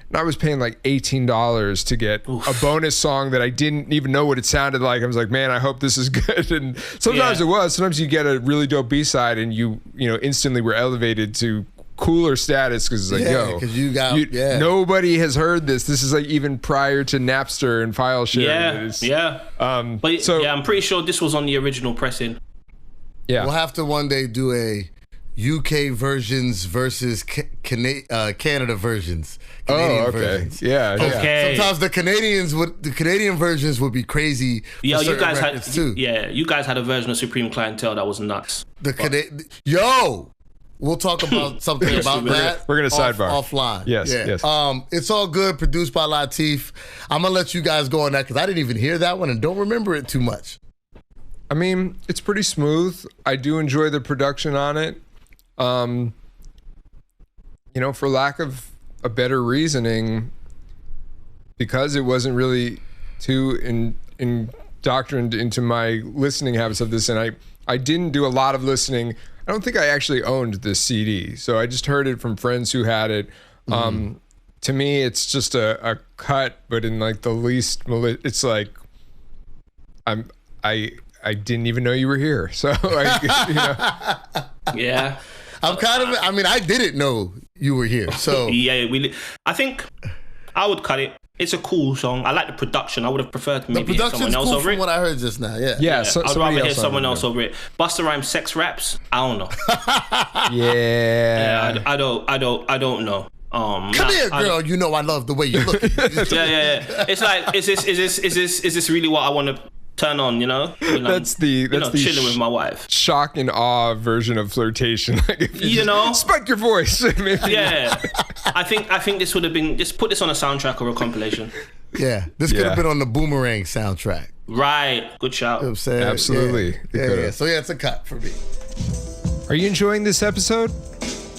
And I was paying like $18 to get a bonus song that I didn't even know what it sounded like. I was like, man, I hope this is good. And sometimes it was. Sometimes you get a really dope B-side and you instantly were elevated to cooler status because it's like, because you got nobody has heard this. This is like even prior to Napster and file sharing. I'm pretty sure this was on the original pressing. Yeah, we'll have to one day do a UK versions versus Canada versions. Canadian versions. Yeah. Sometimes the Canadian versions would be crazy. Yo, you guys had you guys had a version of Supreme Clientele that was nuts. We'll talk about something about that. We're gonna sidebar offline. Yes. It's all good. Produced by Latif. I'm gonna let you guys go on that because I didn't even hear that one and don't remember it too much. I mean, it's pretty smooth. I do enjoy the production on it. For lack of a better reasoning, because it wasn't really too indoctrined into my listening habits of this, and I didn't do a lot of listening. I don't think I actually owned this CD, so I just heard it from friends who had it. To me, it's just a cut, but in like the least, it's like I didn't even know you were here, so Yeah. I didn't know you were here. So I think I would cut it. It's a cool song. I like the production. I would have preferred maybe hear someone else over it. What I heard just now, I'd rather hear someone else over it. Busta Rhymes sex raps. I don't know. I don't know. Come here, girl. You know I love the way you look. It's like, is this really what I want to turn on, that's the chilling with my wife. Shock and awe version of flirtation. Like if you spike your voice. I think this would have been, just put this on a soundtrack or a compilation. Yeah, this could have been on the Boomerang soundtrack. Right, good shout. You know what I'm saying? Absolutely. Yeah. So it's a cut for me. Are you enjoying this episode?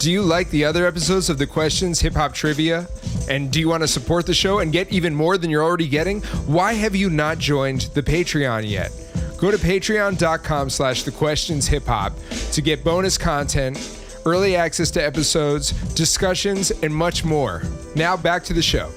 Do you like the other episodes of the Questions Hip Hop Trivia? And do you want to support the show and get even more than you're already getting? Why have you not joined the Patreon yet? Go to patreon.com/thequestionshiphop to get bonus content, early access to episodes, discussions, and much more. Now back to the show.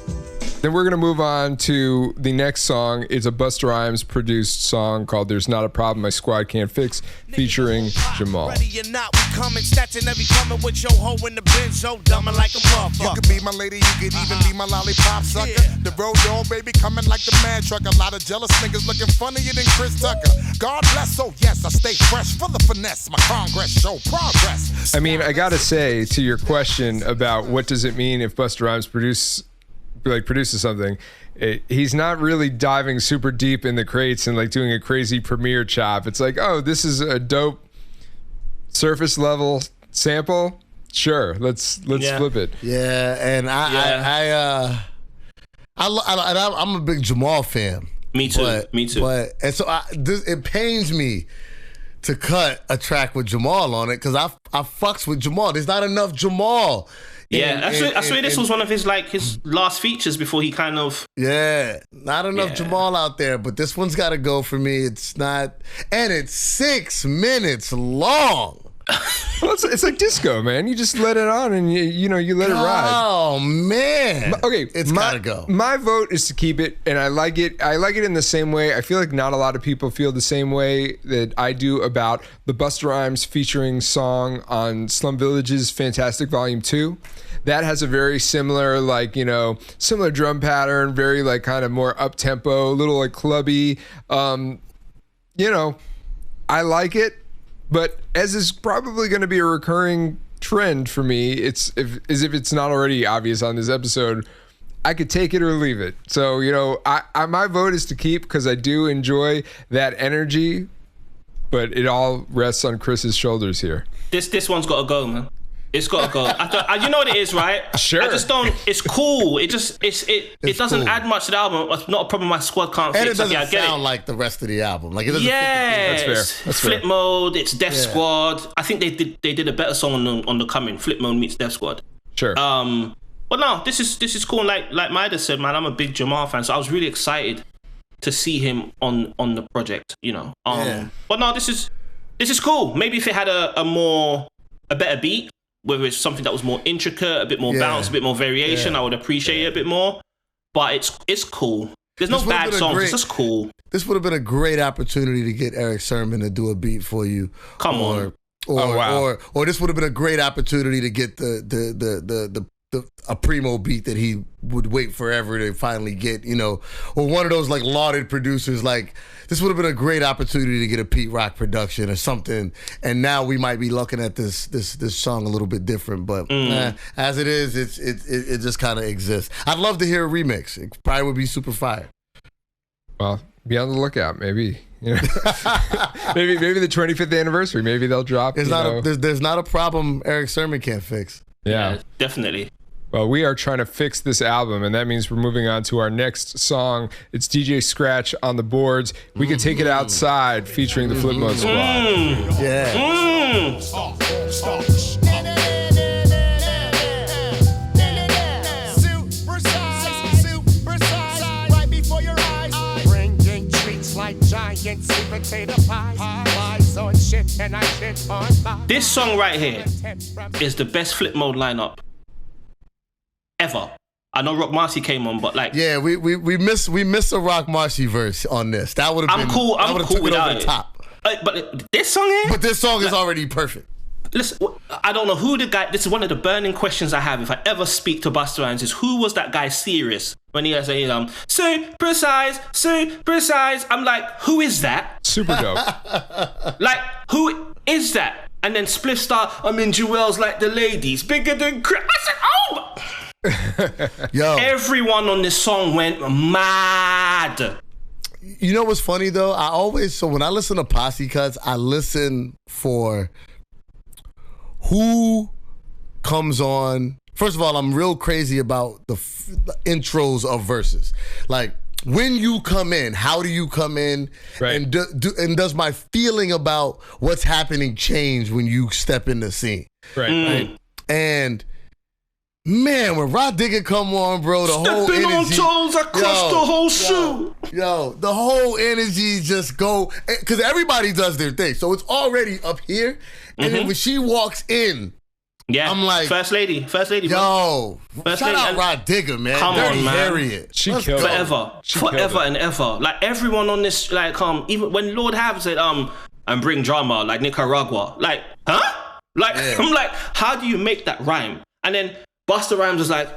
Then we're going to move on to the next song. It's a Busta Rhymes produced song called There's Not a Problem My Squad Can't Fix, featuring Jamal. Ready or not, we coming, snatching every coming with your hoe in the bench, yo, dumbing like a motherfucker. You could be my lady, you could even be my lollipop sucker. The road dog, baby, coming like the mad truck. A lot of jealous niggas looking funnier than Chris Tucker. God bless, so yes, I stay fresh for the finesse. My congress show progress. I mean, I gotta say, to your question about what does it mean if Busta Rhymes produces something, he's not really diving super deep in the crates and like doing a crazy premiere chop. It's like, oh, this is a dope surface level sample. Sure, let's flip it. Yeah, and I'm a big Jamal fan. Me too. But and so it pains me to cut a track with Jamal on it because I fucks with Jamal. There's not enough Jamal. I swear this was one of his last features before he kind of... Yeah, not enough Jamal out there, but this one's got to go for me. It's not... And it's 6 minutes long. Well, it's like disco, man. You just let it on and you let it ride. Oh, man. Okay, it's got to go. My vote is to keep it, and I like it. I like it in the same way. I feel like not a lot of people feel the same way that I do about the Busta Rhymes featuring song on Slum Village's Fantastic Volume 2. That has a very similar, similar drum pattern, very kind of more up tempo, a little clubby. I like it, but as is probably going to be a recurring trend for me, as if it's not already obvious on this episode, I could take it or leave it. So my vote is to keep because I do enjoy that energy, but it all rests on Chris's shoulders here. This one's got to go, man. It's gotta go. You know what it is, right? Sure. I just don't. It's cool. It doesn't add much to the album. It's not a problem my squad can't fix. And it doesn't sound like the rest of the album. It doesn't. That's fair. That's Flip Mode. It's Def Squad. I think they did a better song on the coming. Flip Mode meets Def Squad. Sure. But no, this is cool. Like MidaZ said, man, I'm a big Jamal fan, so I was really excited to see him on the project. But no, this is cool. Maybe if it had a better beat, whether it's something that was more intricate, a bit more bounce, a bit more variation, I would appreciate it a bit more. But it's cool. There's no bad songs. It's just cool. This would have been a great opportunity to get Eric Sermon to do a beat for you. Come on. Or this would have been a great opportunity to get a primo beat that he would wait forever to finally get, or one of those like lauded producers. Like, this would have been a great opportunity to get a Pete Rock production or something. And now we might be looking at this song a little bit different, but as it is, it just kind of exists. I'd love to hear a remix. It probably would be super fire. Well, be on the lookout. Maybe maybe the 25th anniversary. Maybe they'll drop. There's not a problem Eric Sermon can't fix. Yeah, definitely. Well, we are trying to fix this album, and that means we're moving on to our next song. It's DJ Scratch on the boards. We Can Take It Outside, featuring the Flip Mode Squad. Yeah. Right before your eyes. Bringing treats like giant sweet potato pies. Flies on shit and I shit on flies. This song right here is the best Flip Mode lineup ever. I know Rock Marcy came on, but like, yeah, we miss a Rock Marcy verse on this. That would have been cool. I'm cool without it. Top. But this song here. But this song is already perfect. Listen, I don't know who the guy. This is one of the burning questions I have if I ever speak to Busta Rhymes. Is who was that guy serious when he was saying so precise. I'm like, who is that? Super dope. Like, who is that? And then Spliff Star, I'm in jewels like the ladies, bigger than I said, oh. Yo, everyone on this song went mad. You know what's funny though? When I listen to Posse Cuts, I listen for who comes on. First of all, I'm real crazy about the intros of verses. Like, when you come in, how do you come in? Right. And does my feeling about what's happening change when you step in the scene? Right. And man, when Rod Digger come on, bro, the whole energy. Stepping on toes, I crushed the whole shoe. Yo, the whole energy just go, because everybody does their thing. So it's already up here. And then when she walks in, I'm like, First lady, yo, First shout lady, out Rod Digger, man. Come Dirty on, man. Harriet. She killed it. Forever and ever. Like, everyone on this, like, even when Lord Have said, and bring drama, like Nicaragua, like, huh? Like, yeah. I'm like, how do you make that rhyme? And then Busta Rhymes was like,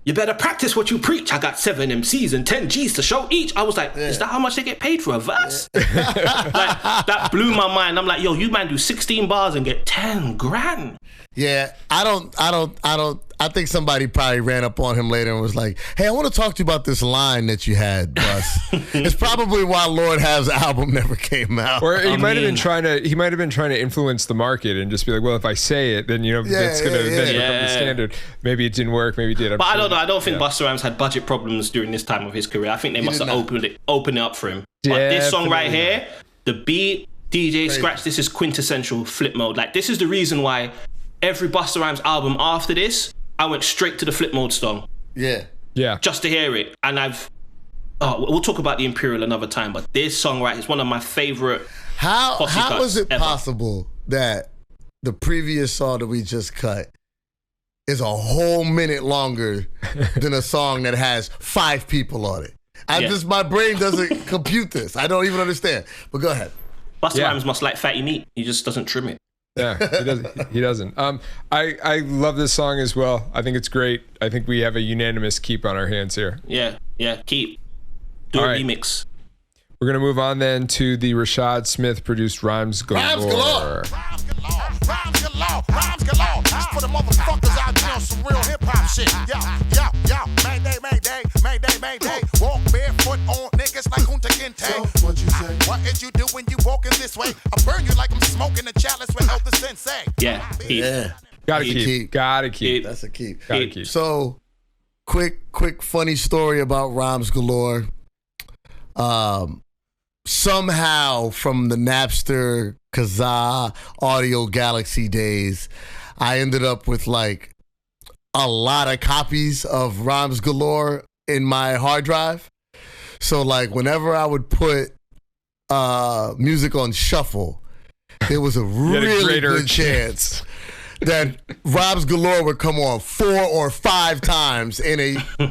you better practice what you preach. I got 7 MCs and 10 Gs to show each. I was like, is that how much they get paid for a verse? Like, that blew my mind. I'm like, yo, you man do 16 bars and get 10 grand. Yeah, I think somebody probably ran up on him later and was like, hey, I want to talk to you about this line that you had, Bus. It's probably why Lord Have's album never came out. Or he might have been trying to influence the market and just be like, well, if I say it, then that's gonna then become the standard. Maybe it didn't work, maybe it did. But I don't know. I don't think Busta Rhymes had budget problems during this time of his career. I think they must have opened it up for him. But this song right here, the beat, DJ Scratch, this is quintessential Flip Mode. Like, this is the reason why every Busta Rhymes album after this, I went straight to the Flip Mode song. Yeah. Just to hear it. And we'll talk about the Imperial another time, but this song right is one of my favorite. How is it possible that the previous song that we just cut is a whole minute longer than a song that has 5 people on it? My brain doesn't compute this. I don't even understand. But go ahead. Busta Rhymes must like fatty meat. He just doesn't trim it. Yeah, he doesn't. I love this song as well. I think it's great. I think we have a unanimous keep on our hands here. Yeah, keep. Do a remix. We're going to move on then to the Rashad Smith produced Rhymes Galore. Rhymes galore. Just for the motherfuckers out there on some real hip hop shit. Yo. Mayday. Walk barefoot on niggas like Kunta Kinte. So, what you say? What did you do when you walking this way? I burn you like I'm smoking a chalice with Elder Sensei. Yeah. Gotta keep. That's a keep. Gotta keep. So, quick funny story about Rhymes Galore. Somehow from the Napster, Kazaa, Audio Galaxy days, I ended up with like a lot of copies of Rhymes Galore in my hard drive. So like whenever I would put music on shuffle, there was a really good chance that Robs Galore would come on 4 or 5 times in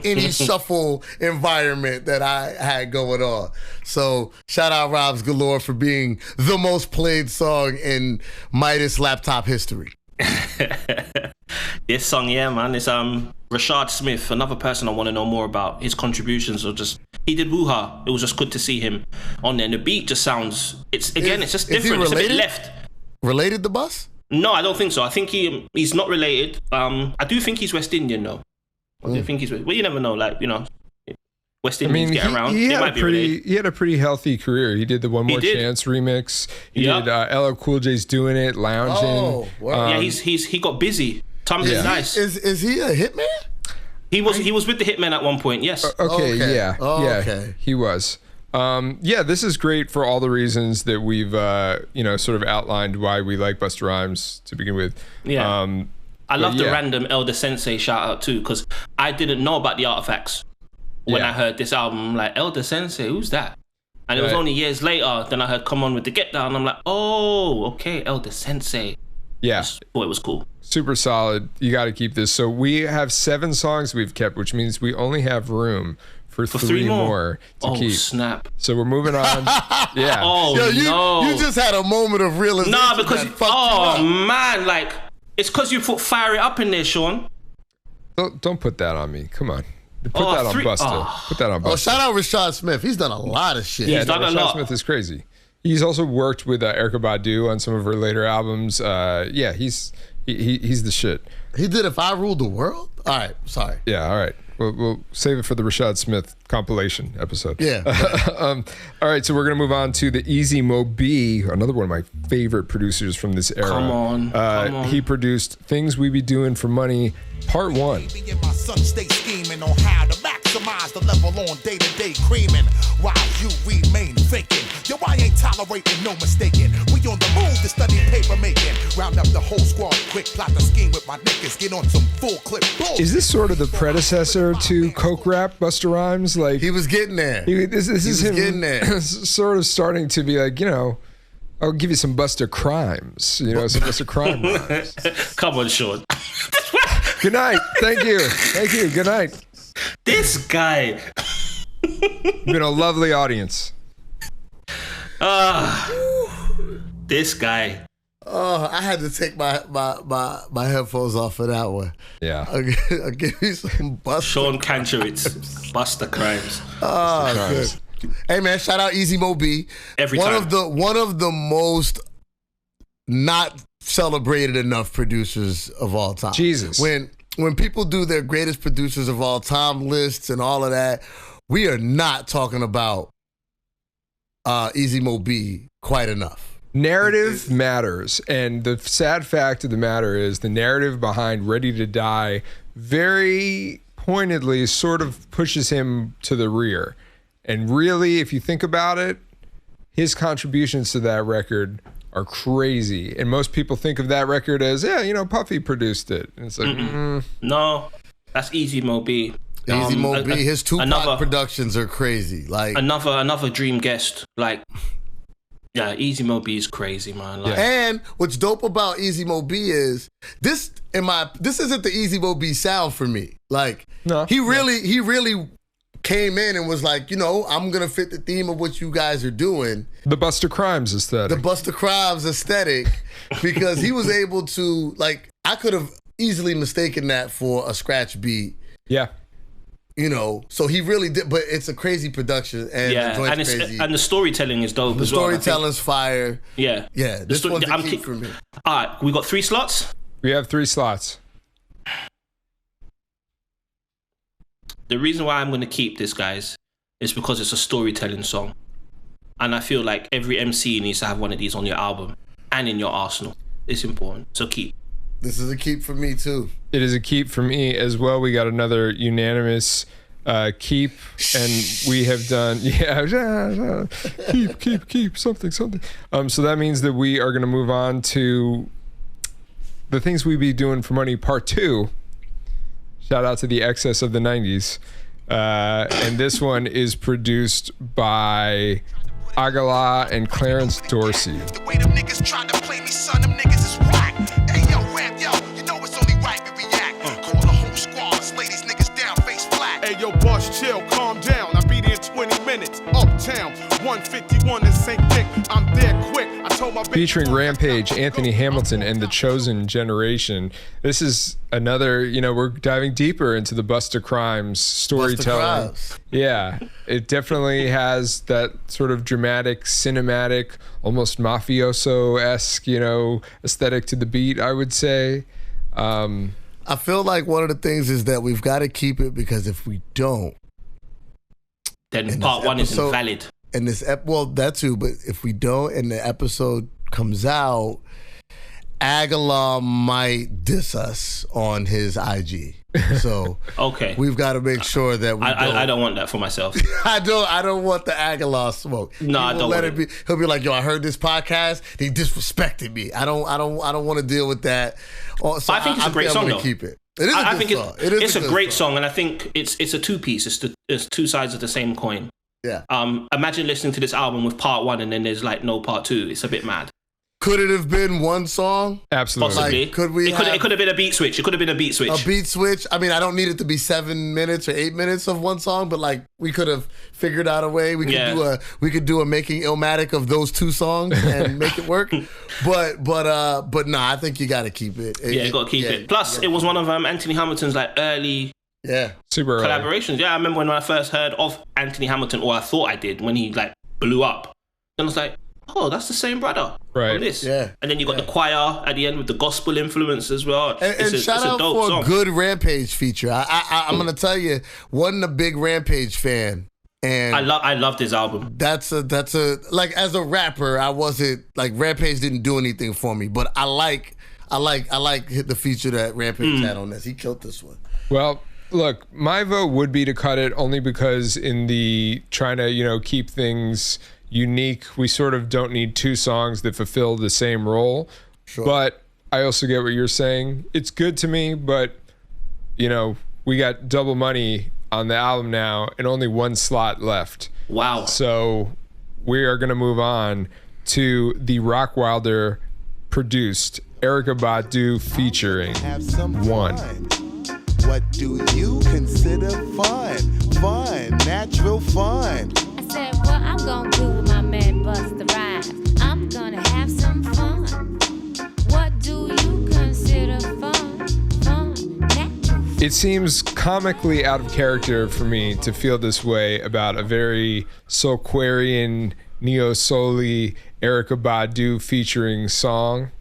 any shuffle environment that I had going on. So shout out Robs Galore for being the most played song in MidaZ laptop history. This song, yeah, man, it's Rashad Smith, another person I want to know more about. His contributions are just, he did Woo-Ha. It was just good to see him on there. And the beat just sounds, it's just different. It's a bit left. Related to Bus? No, I don't think so. I think he's not related. I do think he's West Indian though. I do think he's, well, you never know, like, you know, West Indians get around. He had a pretty healthy career. He did the One More Chance remix. He did LL Cool J's Doing It, Lounging. Oh, wow. Yeah, he got busy. Times is nice. Is he a hitman? He was with the Hitmen at one point. Yes. Okay. He was. This is great for all the reasons that we've sort of outlined why we like Busta Rhymes to begin with. Yeah. I love the random Elder Sensei shout out too, because I didn't know about the artifacts when I heard this album. I'm like, Elder Sensei, who's that? And it was only years later then I heard Come On With The Get Down. I'm like, oh, okay, Elder Sensei. Yeah. Boy, it was cool. Super solid. You got to keep this. So we have 7 songs we've kept, which means we only have room for 3 more to keep. Oh, snap. So we're moving on. Yeah. Oh, you just had a moment of realization. Nah, because, man, like, it's because you put Fire It Up in there, Sean. Don't put that on me. Come on. Put that on Busta. Put that on Busta. Oh, shout out Rashad Smith. He's done a lot of shit. He's done a lot. Rashad Smith is crazy. He's also worked with Erykah Badu on some of her later albums. He's the shit. He did If I Ruled the World? All right, sorry. Yeah, all right. We'll save it for the Rashad Smith compilation episode. Yeah. All right, so we're going to move on to the Easy Mo B, another one of my favorite producers from this era. Come on. He produced Things We Be Doing for Money, Part 1. My son stay scheming on how to maximize the level on day-to-day creaming while you remain thinking. Yo, I ain't tolerating no mistaking. We on the move to study paper making. Round up the whole squad quick, plot the scheme with my niggas. Get on some full clip bull. Is this sort of the predecessor to Coke Rap, Busta Rhymes? Like, he was getting there. This is him getting there. sort of starting to be like, I'll give you some Busta Crimes, some Busta Crime rhymes. Come on, Sean. Good night. Thank you. Good night. This guy. You've been a lovely audience. This guy. Oh, I had to take my headphones off for that one. Yeah. I'll give you some Busta. Sean Kantrowitz, Busta Crimes. Oh, good. Hey man, shout out Easy Mo B. One of the most not celebrated enough producers of all time. Jesus. When people do their greatest producers of all time lists and all of that, we are not talking about Easy Mo B quite enough. Narrative matters, and the sad fact of the matter is the narrative behind Ready to Die very pointedly sort of pushes him to the rear. And really, if you think about it, his contributions to that record are crazy. And most people think of that record as, Puffy produced it. And it's like, No, that's Easy Mo B. Easy Mo B, his Tupac productions are crazy. Like another dream guest. Like, yeah, Easy Mo B is crazy, man. Like, and what's dope about Easy Mo B is this isn't the Easy Mo B sound for me. Like, he really came in and was like, I'm gonna fit the theme of what you guys are doing. The Busta Crimes aesthetic. The Busta Crimes aesthetic, because he was able to, like, I could have easily mistaken that for a scratch beat. Yeah. So he really did, but it's a crazy production, and the joint's crazy. And the storytelling is dope as well. The storytelling's fire. Yeah. This one's the key for me. All right, we got 3 slots? We have 3 slots. The reason why I'm going to keep this, guys, is because it's a storytelling song. And I feel like every MC needs to have one of these on your album and in your arsenal. It's important. So keep. This is a keep for me, too. It is a keep for me as well. We got another unanimous keep, and we have done, keep, something. So that means that we are going to move on to the Things We Be Doing for Money, Part 2. Shout out to the excess of the 90s. And this one is produced by Agala and Clarence Dorsey. The way them niggas tried to play me, son, them niggas is whack. Hey, yo, rap, yo. featuring Rampage, Anthony Hamilton, and The Chosen Generation. This is another, we're diving deeper into the Busta Rhymes storytelling. Yeah, it definitely has that sort of dramatic, cinematic, almost mafioso-esque, aesthetic to the beat, I would say. I feel like one of the things is that we've got to keep it, because if we don't, then part one is invalid. And that too, but if we don't and the episode comes out, Aguilar might diss us on his IG. So okay, we've got to make sure that I don't want that for myself. I don't want the Aguilar smoke. No, I don't let it be. He'll be like, yo, I heard this podcast. They disrespected me. I don't want to deal with that. So I think it's a great song though. Keep it. It is a good song. It's a great song, and I think it's a two-piece. It's two sides of the same coin. Yeah. Imagine listening to this album with part one and then there's like no part two. It's a bit mad. Could it have been one song? Absolutely. Possibly. Like, it could have been a beat switch. It could have been a beat switch. A beat switch. I mean, I don't need it to be 7 minutes or 8 minutes of one song, but like we could have figured out a way. We could do a Making Illmatic of those two songs and make it work. But nah, I think you got to keep it. You got to keep it. Plus, it was one of Anthony Hamilton's like early. Yeah, super collaborations. Early. Yeah, I remember when I first heard of Anthony Hamilton, or I thought I did, when he like blew up. Then I was like, oh, that's the same brother. Right. From this. Yeah. And then you got the choir at the end with the gospel influence as well. And shout out for song. a good Rampage feature. I'm gonna tell you, wasn't a big Rampage fan. And I loved his album. That's a like, as a rapper, I wasn't like, Rampage didn't do anything for me, but I like the feature that Rampage had on this. He killed this one. Well, look, my vote would be to cut it, only because in the trying to, keep things unique, we sort of don't need two songs that fulfill the same role. Sure. But I also get what you're saying. It's good to me, but, we got double money on the album now and only one slot left. Wow. So we are going to move on to the Rockwilder produced Erykah Badu featuring One. What do you consider fun? Fun, natural fun. I said, what I'm gonna do with my man Busta Rhymes? I'm gonna have some fun. What do you consider fun? Fun, natural. It seems comically out of character for me to feel this way about a very Soulquarian, neo-soul-y Erykah Badu featuring song,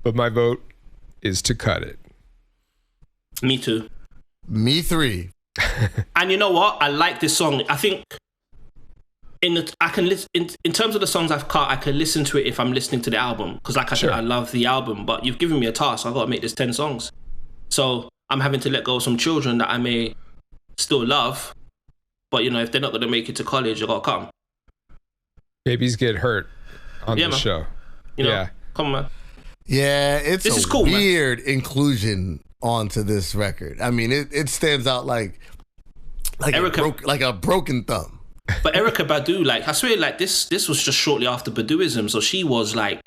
but my vote is to cut it. Me too. Me 3. And you know what? I like this song. I think in terms of the songs I've cut, I can listen to it if I'm listening to the album, because like I said, I love the album. But you've given me a task. I've got to make this 10 songs. So I'm having to let go of some children that I may still love. But if they're not going to make it to college, I got to cut them. Babies get hurt on the show. Come on, man. Yeah, This is cool, weird inclusion onto this record. I mean, it stands out like a broken thumb. But Erykah Badu, I swear, this was just shortly after Baduism, so she was out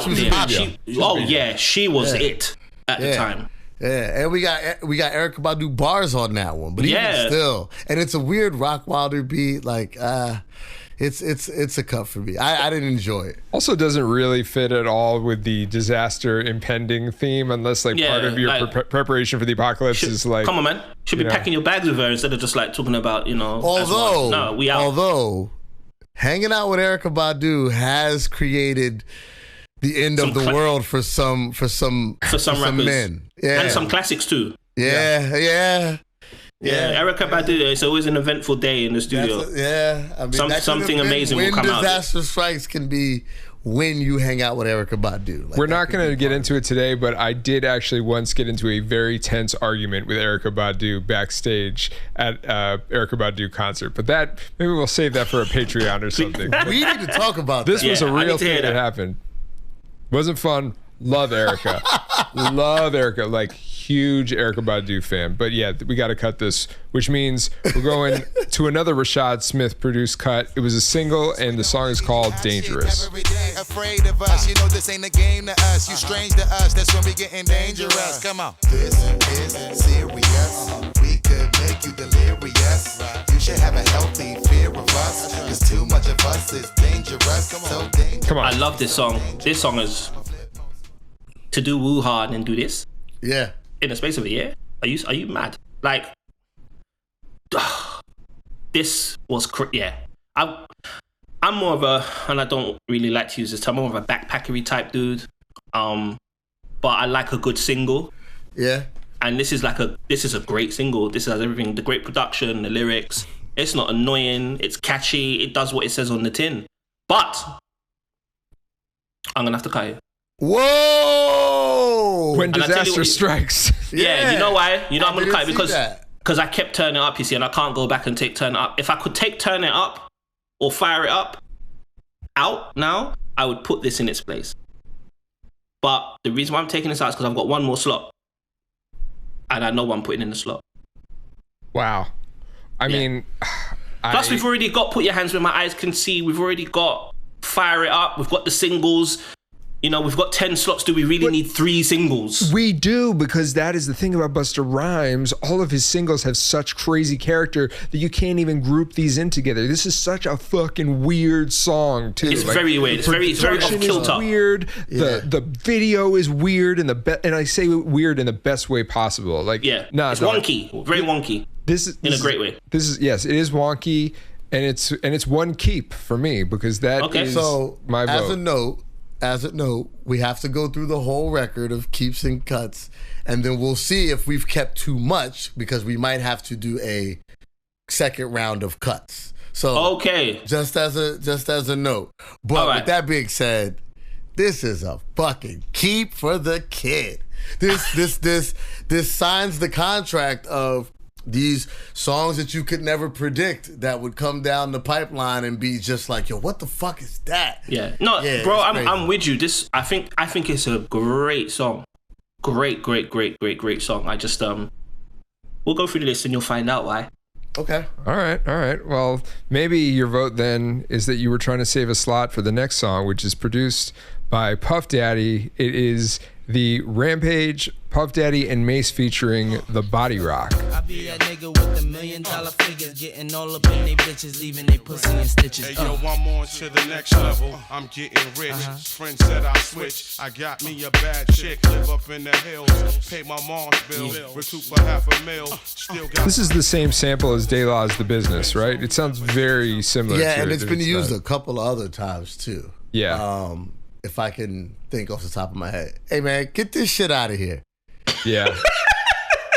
there. She was it at the time. Yeah, and we got Erykah Badu bars on that one, but even still, and it's a weird Rockwilder beat. It's a cut for me. I didn't enjoy it. Also doesn't really fit at all with the disaster impending theme, unless part of your preparation for the apocalypse is come on, man. Should be packing your bags with her instead of just talking about Although hanging out with Erykah Badu has created the end of the world for some men. Yeah, and some classics too. Yeah. Erykah Badu, it's always an eventful day in the studio. Something amazing will come out. When disaster strikes can be when you hang out with Erykah Badu. We're not going to get into it today, but I did actually once get into a very tense argument with Erykah Badu backstage at Erykah Badu concert. But maybe we'll save that for a Patreon or something. We need to talk about this. This was a real thing that happened. Wasn't fun. Love Erykah. Love Erykah. huge Erykah Badu fan. But yeah, we got to cut this, which means we're going to another Rashad Smith produced cut. It was a single, and the song is called Dangerous. Afraid of us, you know this ain't a game to us. You strange to us, that's when we getting dangerous. Come on. This is serious. We could make you delirious. You should have a healthy fear of us. Cause too much of us is dangerous. So dangerous. Come on. I love this song. This song is to do woo hard and do this. Yeah. In the space of a year? Are you mad? Like, this was yeah. I'm more of a, and I don't really like to use this term, I'm more of a backpackery type dude. But I like a good single. Yeah. And this is a great single. This has everything, the great production, the lyrics. It's not annoying, it's catchy, it does what it says on the tin. But I'm gonna have to cut it. Whoa! When disaster strikes. Yeah, you know why? You know I'm gonna cut it that. because I kept turning it up, you see, and I can't go back and take turn it up. If I could take turn it up or fire it up out now, I would put this in its place. But the reason why I'm taking this out is because I've got one more slot. And I know what I'm putting in the slot. Wow. I mean, Plus, we've already got Put Your Hands Where My Eyes Can See. We've already got Fire It Up. We've got the singles. You know, we've got 10 slots. Do we really need 3 singles? We do, because that is the thing about Busta Rhymes. All of his singles have such crazy character that you can't even group these in together. This is such a fucking weird song, too. It's very weird. It's very off kilter. Weird. Yeah. The video is weird, and I say weird in the best way possible. Like, Yeah. It's wonky. Very wonky. This is in a great way. This is, yes, it is wonky, and it's one keep for me, because that is my vote. As a note, we have to go through the whole record of keeps and cuts, and then we'll see if we've kept too much, because we might have to do a second round of cuts. So just as a note. But with that being said, this is a fucking keep for the kid. This signs the contract of these songs that you could never predict that would come down the pipeline and be just like, yo, what the fuck is that? Yeah. No, bro, I'm with you. This, I think it's a great song. Great song. I just, we'll go through the list and you'll find out why. Okay. All right. Well, maybe your vote then is that you were trying to save a slot for the next song, which is produced by Puff Daddy. It is the Rampage, Puff Daddy, and Mace featuring The Body Rock. I be a nigga with $1 million figures, getting all up in they bitches, leaving they pussy in stitches. Hey yo, I'm on to the next level. I'm getting rich. Friends said I switch. I got me a bad chick, live up in the hills, pay my mom's bill, recoup for $500,000. Still got. This is the same sample as De La's The Business, right? It sounds very similar. Yeah, and it's been used a couple of other times too. Yeah. If I can think off the top of my head. Hey man, get this shit out of here. Yeah.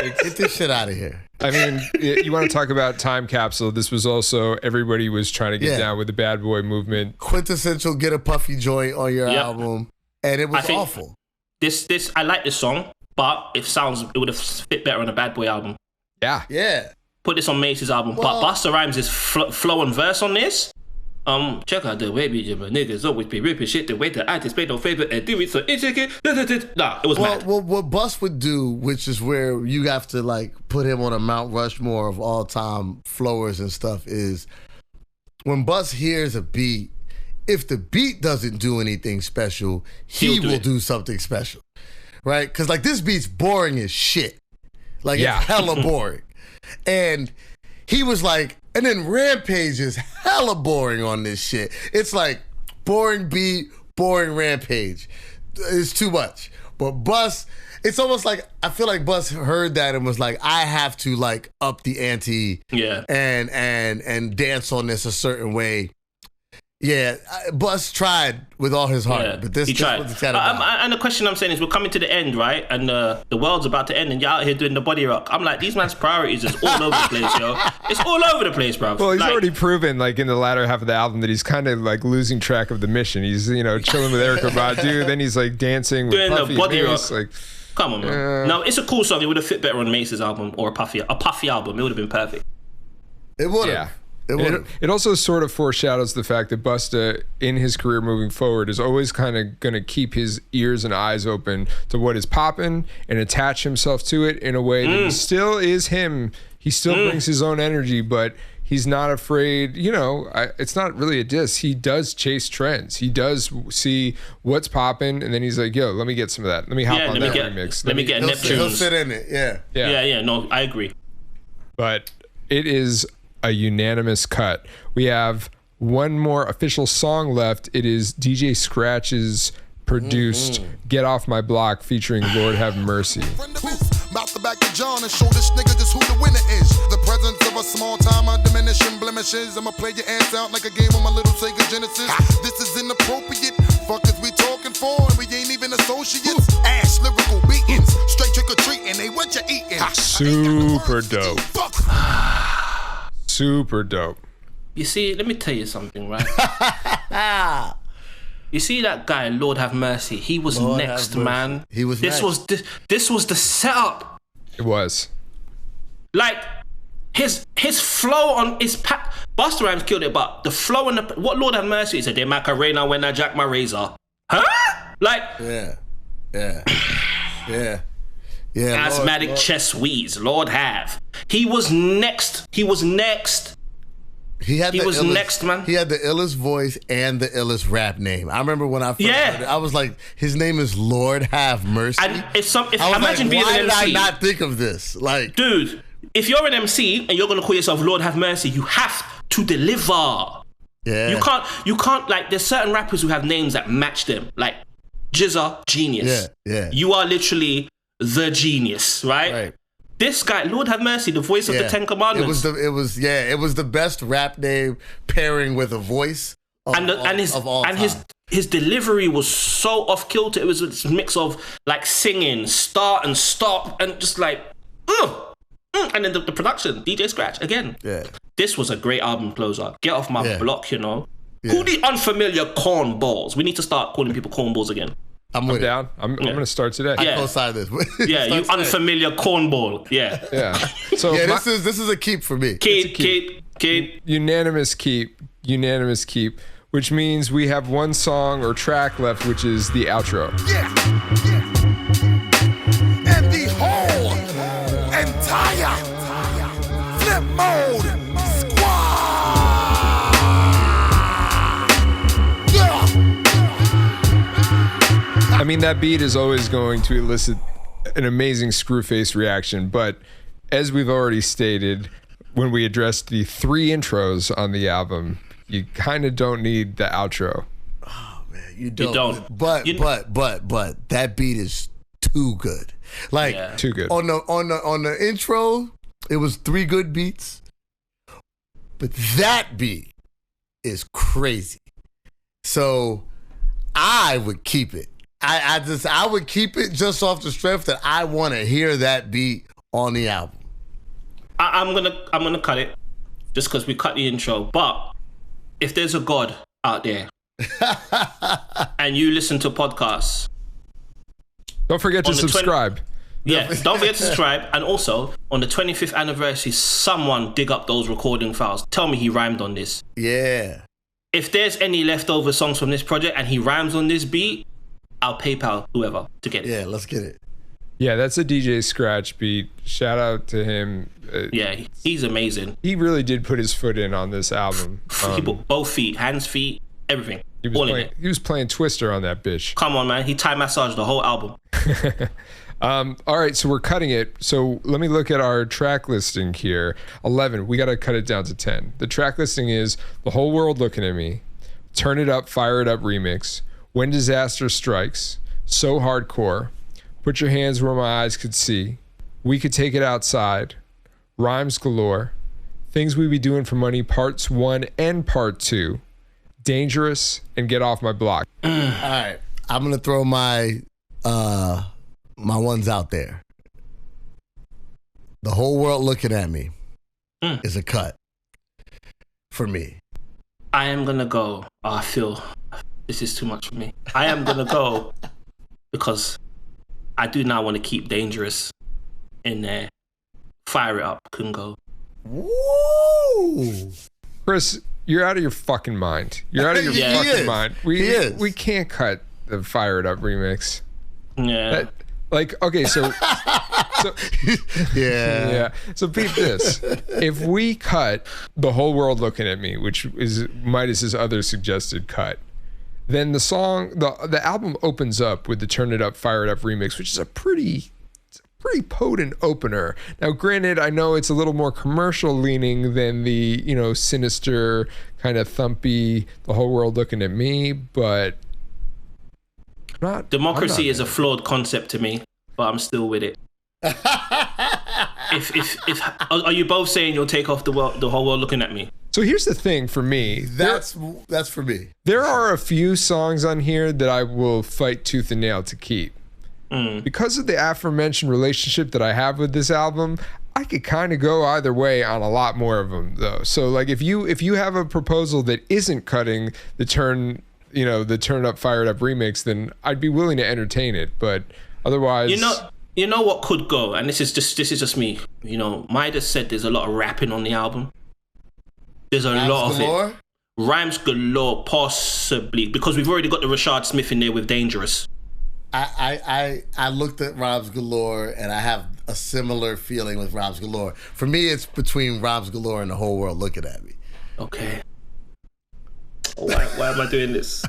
Get this shit out of here. I mean, you want to talk about time capsule. This was also, everybody was trying to get down with the bad boy movement. Quintessential get a puffy joint on your album. And it was awful. This I like this song, but it would have fit better on a Bad Boy album. Yeah. Yeah. Put this on Mace's album. But Busta Rhymes' flow and verse on this. Check out the way me and my niggas always be ripping shit the way that I just made no favor and do it so intricate. Nah, it was mad. Well, what Bus would do, which is where you have to like put him on a Mount Rushmore of all time flowers and stuff, is when Bus hears a beat, if the beat doesn't do anything special, he will do something special, right? Because like this beat's boring as shit, like it's hella boring, and he was like. And then Rampage is hella boring on this shit. It's like boring beat, boring Rampage. It's too much. But Bus, it's almost like, I feel like Bus heard that and was like, I have to like up the ante and dance on this a certain way. Yeah, Bus tried with all his heart, but this tried. And the question I'm saying is, we're coming to the end, right? And the world's about to end, and you're out here doing the body rock. I'm like, these man's priorities is all over the place, yo. It's all over the place, bro. Well, he's already proven, like in the latter half of the album, that he's kind of like losing track of the mission. He's chilling with Erykah Badu, then he's like dancing with doing Puffy the body Mace, rock. like. Come on, man. No, it's a cool song. It would have fit better on Mace's album or a Puffy album. It would have been perfect. It would have. It also sort of foreshadows the fact that Busta, in his career moving forward, is always kind of going to keep his ears and eyes open to what is popping and attach himself to it in a way that still is him. He still brings his own energy, but he's not afraid. It's not really a diss. He does chase trends. He does see what's popping, and then he's like, "Yo, let me get some of that. Let me hop on that remix. Let me get Neptunes. He'll sit in it. Yeah. No, I agree. But it is a unanimous cut. We have one more official song left. It is DJ Scratch's produced "Get Off My Block" featuring Lord Have Mercy. Mouth the back of John and show this nigga just who the winner is. The presence of a small time, I diminishing blemishes. I'ma play your ass out like a game on my little Sega Genesis. This is inappropriate. Fuck is we talking for? And we ain't even associates. Ass lyrical beatings, straight trick or treating. Hey, what you eating? Super dope. Super dope. You see, let me tell you something, right? You see that guy, Lord Have Mercy. He was next, man. He was this next. This was the setup. It was. Like his flow on his Busta Rhymes killed it, but the flow and what Lord Have Mercy, he said, "They Macarena when I jack my razor." Huh? Like Yeah. Asthmatic chest wheeze. Lord have. He was next. He was next, man. He had the illest voice and the illest rap name. I remember when I first heard it, I was like, his name is Lord Have Mercy. And imagine being why an MC. Why did I not think of this? Like, dude, if you're an MC and you're gonna call yourself Lord Have Mercy, you have to deliver. Yeah. You can't like. There's certain rappers who have names that match them. Like Jizza, genius. Yeah. You are literally the genius, right? This guy, Lord Have Mercy, the voice of the Ten Commandments. It was the best rap name pairing with a voice his delivery was so off kilter. It was this mix of like singing, start and stop, and just like, and then the production, DJ Scratch again. Yeah, this was a great album closer. Get off my block, Yeah. Who the unfamiliar cornballs? We need to start calling people cornballs again. I'm down. I'm going to start today. I co-sign this. You unfamiliar cornball. Yeah. So this is a keep for me. Keep. Unanimous keep, which means we have one song or track left, which is the outro. And the whole entire flip mode squad. I mean, that beat is always going to elicit an amazing screwface reaction, but as we've already stated, when we addressed the 3 intros on the album, you kind of don't need the outro. Oh man, you don't. But that beat is too good. Like too good. On the intro, it was 3 good beats, but that beat is crazy. So I would keep it. I would keep it just off the strength that I want to hear that beat on the album. I'm gonna cut it just because we cut the intro. But if there's a God out there and you listen to podcasts, don't forget to subscribe. Don't forget to subscribe. And also on the 25th anniversary, someone dig up those recording files. Tell me he rhymed on this. Yeah. If there's any leftover songs from this project and he rhymes on this beat, I'll PayPal whoever to get it. Yeah, let's get it. Yeah, that's a DJ Scratch beat. Shout out to him. He's amazing. He really did put his foot in on this album. He put both feet, hands, feet, everything. He was playing Twister on that bitch. Come on, man. He Thai massaged the whole album. All right, so we're cutting it. So let me look at our track listing here. 11. We got to cut it down to 10. The track listing is The Whole World Looking at Me, Turn It Up, Fire It Up remix, When Disaster Strikes, So Hardcore, Put Your Hands Where My Eyes Could See, We Could Take It Outside, Rhymes Galore, Things We Be Doing for Money Parts 1 and Part 2, Dangerous, and Get Off My Block. All right, I'm gonna throw my ones out there. The Whole World Looking at Me is a cut for me. I am gonna go. I feel this is too much for me. I am gonna go because I do not want to keep Dangerous in there. Fire It Up couldn't go. Woo! Chris, you're out of your fucking mind. You're out of your fucking mind. We can't cut the Fire It Up remix. Yeah. Okay, so yeah. So peep this. If we cut The Whole World Looking at Me, which is MidaZ's other suggested cut, then the song, the album opens up with the Turn It Up, Fire It Up remix, which is a pretty potent opener. Now, granted, I know it's a little more commercial leaning than the, sinister kind of thumpy The Whole World Looking at Me, but democracy is a flawed concept to me, but I'm still with it. if are you both saying you'll take off the whole world looking at me? So here's the thing for me. That's for me. There are a few songs on here that I will fight tooth and nail to keep. Because of the aforementioned relationship that I have with this album, I could kind of go either way on a lot more of them, though. So like if you have a proposal that isn't cutting the Turn Up, Fire It Up remix, then I'd be willing to entertain it. But otherwise, you know what could go, and this is just me. MidaZ said there's a lot of rapping on the album. There's a lot of it. Rhymes galore, possibly, because we've already got the Rashad Smith in there with Dangerous. I looked at Rhymes Galore, and I have a similar feeling with Rhymes Galore. For me, it's between Rhymes Galore and The Whole World Looking at Me. Okay. Why am I doing this?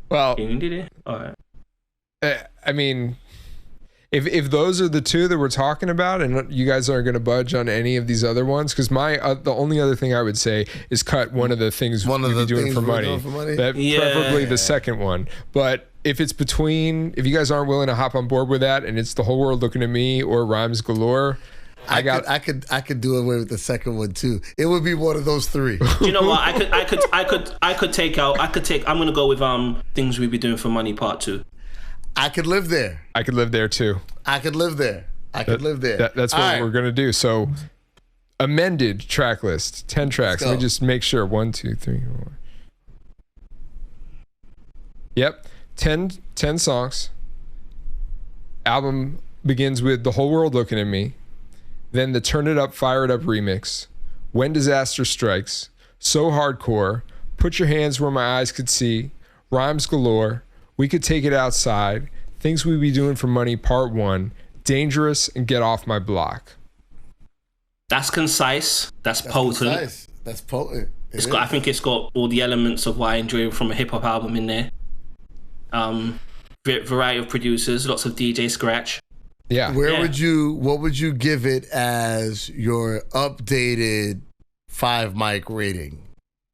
Well, all right. I mean, if those are the two that we're talking about, and you guys aren't going to budge on any of these other ones, because the only other thing I would say is cut one of the things we'd be doing for money. Preferably the second one. But if it's if you guys aren't willing to hop on board with that, and it's The Whole World Looking at Me or Rhymes Galore, I could do away with the second one too. It would be one of those three. You know what? I could take. I'm gonna go with Things We Be Doing for Money Part 2. I could live there. I could live there too. I could live there. That's what we're gonna do. So, amended track list, 10 tracks. Let me just make sure. 1, 2, 3, 4. Yep, 10 songs. Album begins with The Whole World Looking at Me, then the Turn It Up, Fire It Up remix, When Disaster Strikes, So Hardcore, Put Your Hands Where My Eyes Could See, Rhymes Galore, We Could Take It Outside, Things We Be Doing for Money Part 1, Dangerous, and Get Off My Block. That's concise. That's potent. Concise. That's potent. I think it's got all the elements of what I enjoy from a hip hop album in there. Variety of producers, lots of DJ scratch. Yeah. What would you give it as your updated 5 mic rating?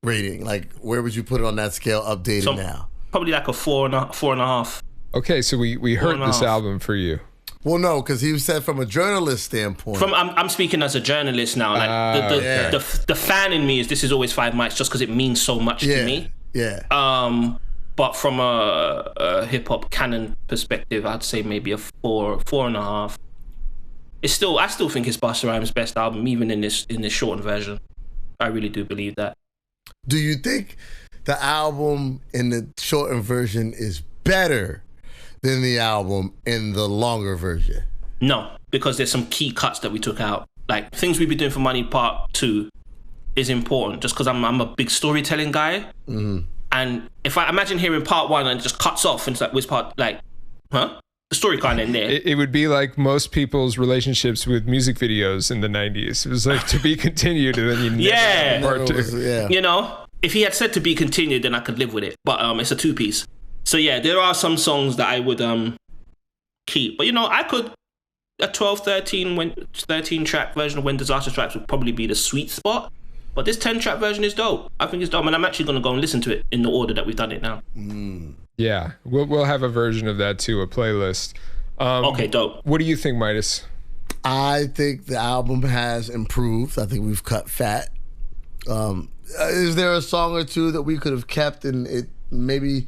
Like, where would you put it on that scale updated now? Probably like a 4.5. Okay, so we heard this album for you. Well, no, because he said from a journalist standpoint. I'm speaking as a journalist now. Like the fan in me is always 5 mics just because it means so much to me. Yeah. But from a hip hop canon perspective, I'd say maybe a 4.5. I still think it's Busta Rhymes' best album, even in this shortened version. I really do believe that. Do you think the album in the shortened version is better than the album in the longer version? No, because there's some key cuts that we took out. Like Things We Be Doing for Money Part 2 is important just because I'm a big storytelling guy. Mm-hmm. And if I imagine hearing Part 1 and it just cuts off and it's like, which part, like, huh? The story kind of in there. It would be like most people's relationships with music videos in the 90s. It was like to be continued and then you never part 2. Yeah. If he had said to be continued, then I could live with it. But it's a 2-piece. So yeah, there are some songs that I would keep. But I could, a 12, 13 track version of When Disaster Strikes would probably be the sweet spot. But this 10 track version is dope. I think it's dope, and I'm actually going to go and listen to it in the order that we've done it now. Yeah, we'll have a version of that too, a playlist. Okay, dope. What do you think, MidaZ? I think the album has improved. I think we've cut fat. Is there a song or two that we could have kept and it maybe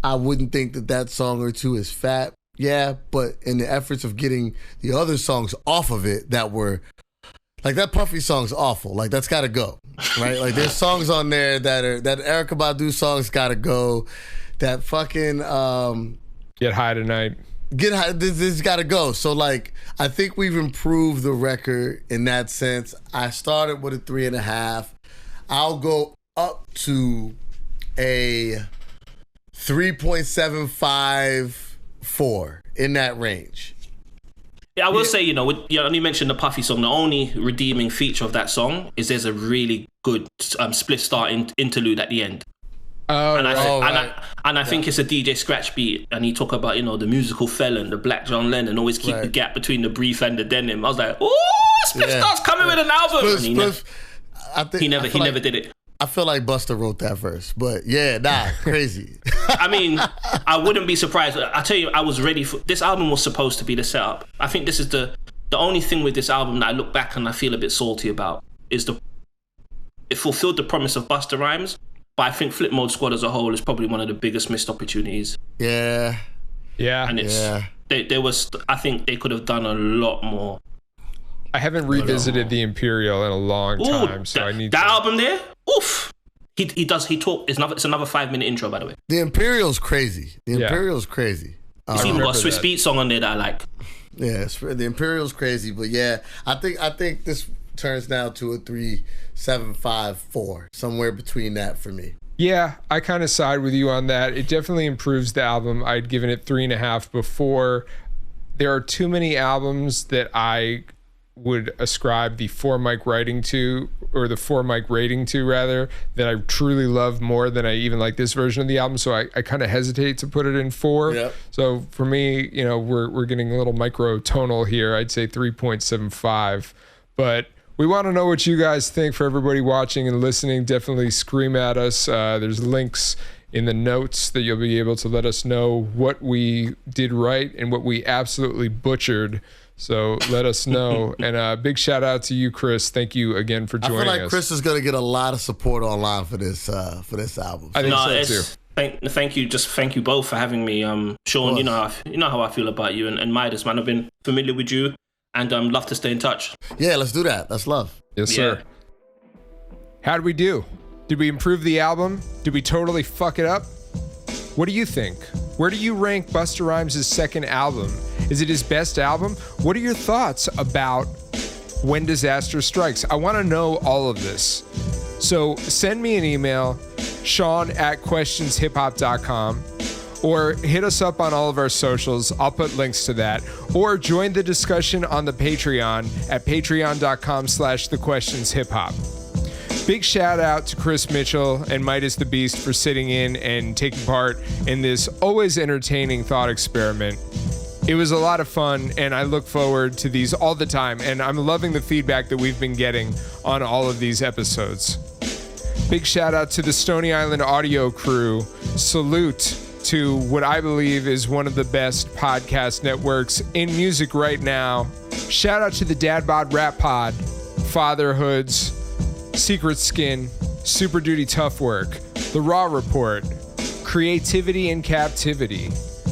I wouldn't think that song or two is fat? Yeah, but in the efforts of getting the other songs off of it that were like that Puffy song's awful. Like that's gotta go. Right? Like there's songs on there that Erykah Badu song's gotta go. That fucking Get High Tonight. this got to go. So like, I think we've improved the record in that sense. I started with a 3.5. I'll go up to a 3.754 in that range. Yeah, I will say, you know, you mentioned the Puffy song. The only redeeming feature of that song is there's a really good split start interlude at the end. I think it's a DJ Scratch beat, and he talk about, you know, the musical felon, the Black John Lennon, always keep the gap between the brief and the denim. I was like, oh, split start's coming with an album. He never did it. I feel like Busta wrote that verse, but crazy. I mean, I wouldn't be surprised. I tell you, I was ready for this album. Was supposed to be the setup. I think this is the only thing with this album that I look back and I feel a bit salty about is it fulfilled the promise of Busta Rhymes, but I think Flip Mode Squad as a whole is probably one of the biggest missed opportunities. Yeah. And there was. I think they could have done a lot more. I haven't revisited the Imperial in a long time, so I need that album there. Oof. He talk. It's another 5-minute intro, by the way. The Imperial's crazy. Imperial's crazy. It's even got a Swiss Beat song on there that I like. Yeah, the Imperial's crazy, but I think this turns down to a 3.754, somewhere between that for me. Yeah, I kind of side with you on that. It definitely improves the album. I'd given it 3.5 before. There are too many albums that I would ascribe the 4-mic rating to, that I truly love more than I even like this version of the album. So I kind of hesitate to put it in 4. Yep. So for me, you know, we're getting a little microtonal here. I'd say 3.75, but we want to know what you guys think. For everybody watching and listening, definitely scream at us. There's links in the notes that you'll be able to let us know what we did right and what we absolutely butchered. So let us know. And a big shout out to you, Chris. Thank you again for joining us. I feel like Chris is going to get a lot of support online for this album. I think so too. Thank you. Just thank you both for having me. Sean, you know how I feel about you, and MidaZ, man. I've been familiar with you, and love to stay in touch. Yeah, let's do that. That's love. Yes, sir. How did we do? Did we improve the album? Did we totally fuck it up? What do you think? Where do you rank Busta Rhymes' second album? Is it his best album? What are your thoughts about When Disaster Strikes? I want to know all of this. So send me an email, Sean@questionshiphop.com, or hit us up on all of our socials. I'll put links to that. Or join the discussion on the Patreon at patreon.com/thequestionshiphop. Big shout out to Chris Mitchell and MidaZ the Beast for sitting in and taking part in this always entertaining thought experiment. It was a lot of fun, and I look forward to these all the time, and I'm loving the feedback that we've been getting on all of these episodes. Big shout out to the Stony Island audio crew. Salute to what I believe is one of the best podcast networks in music right now. Shout out to the Dad Bod Rap Pod, Fatherhoods, Secret Skin, Super Duty Tough Work, The Raw Report, Creativity in Captivity.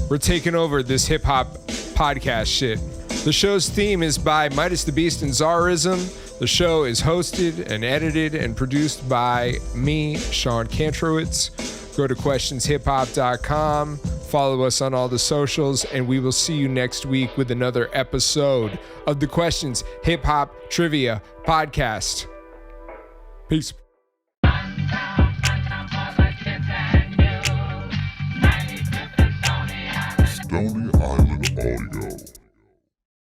We're taking over this hip-hop podcast shit. The show's theme is by MidaZ the Beast and Czarism. The show is hosted and edited and produced by me, Sean Kantrowitz. Go to questionshiphop.com, follow us on all the socials, and we will see you next week with another episode of the Questions Hip Hop Trivia Podcast. Peace.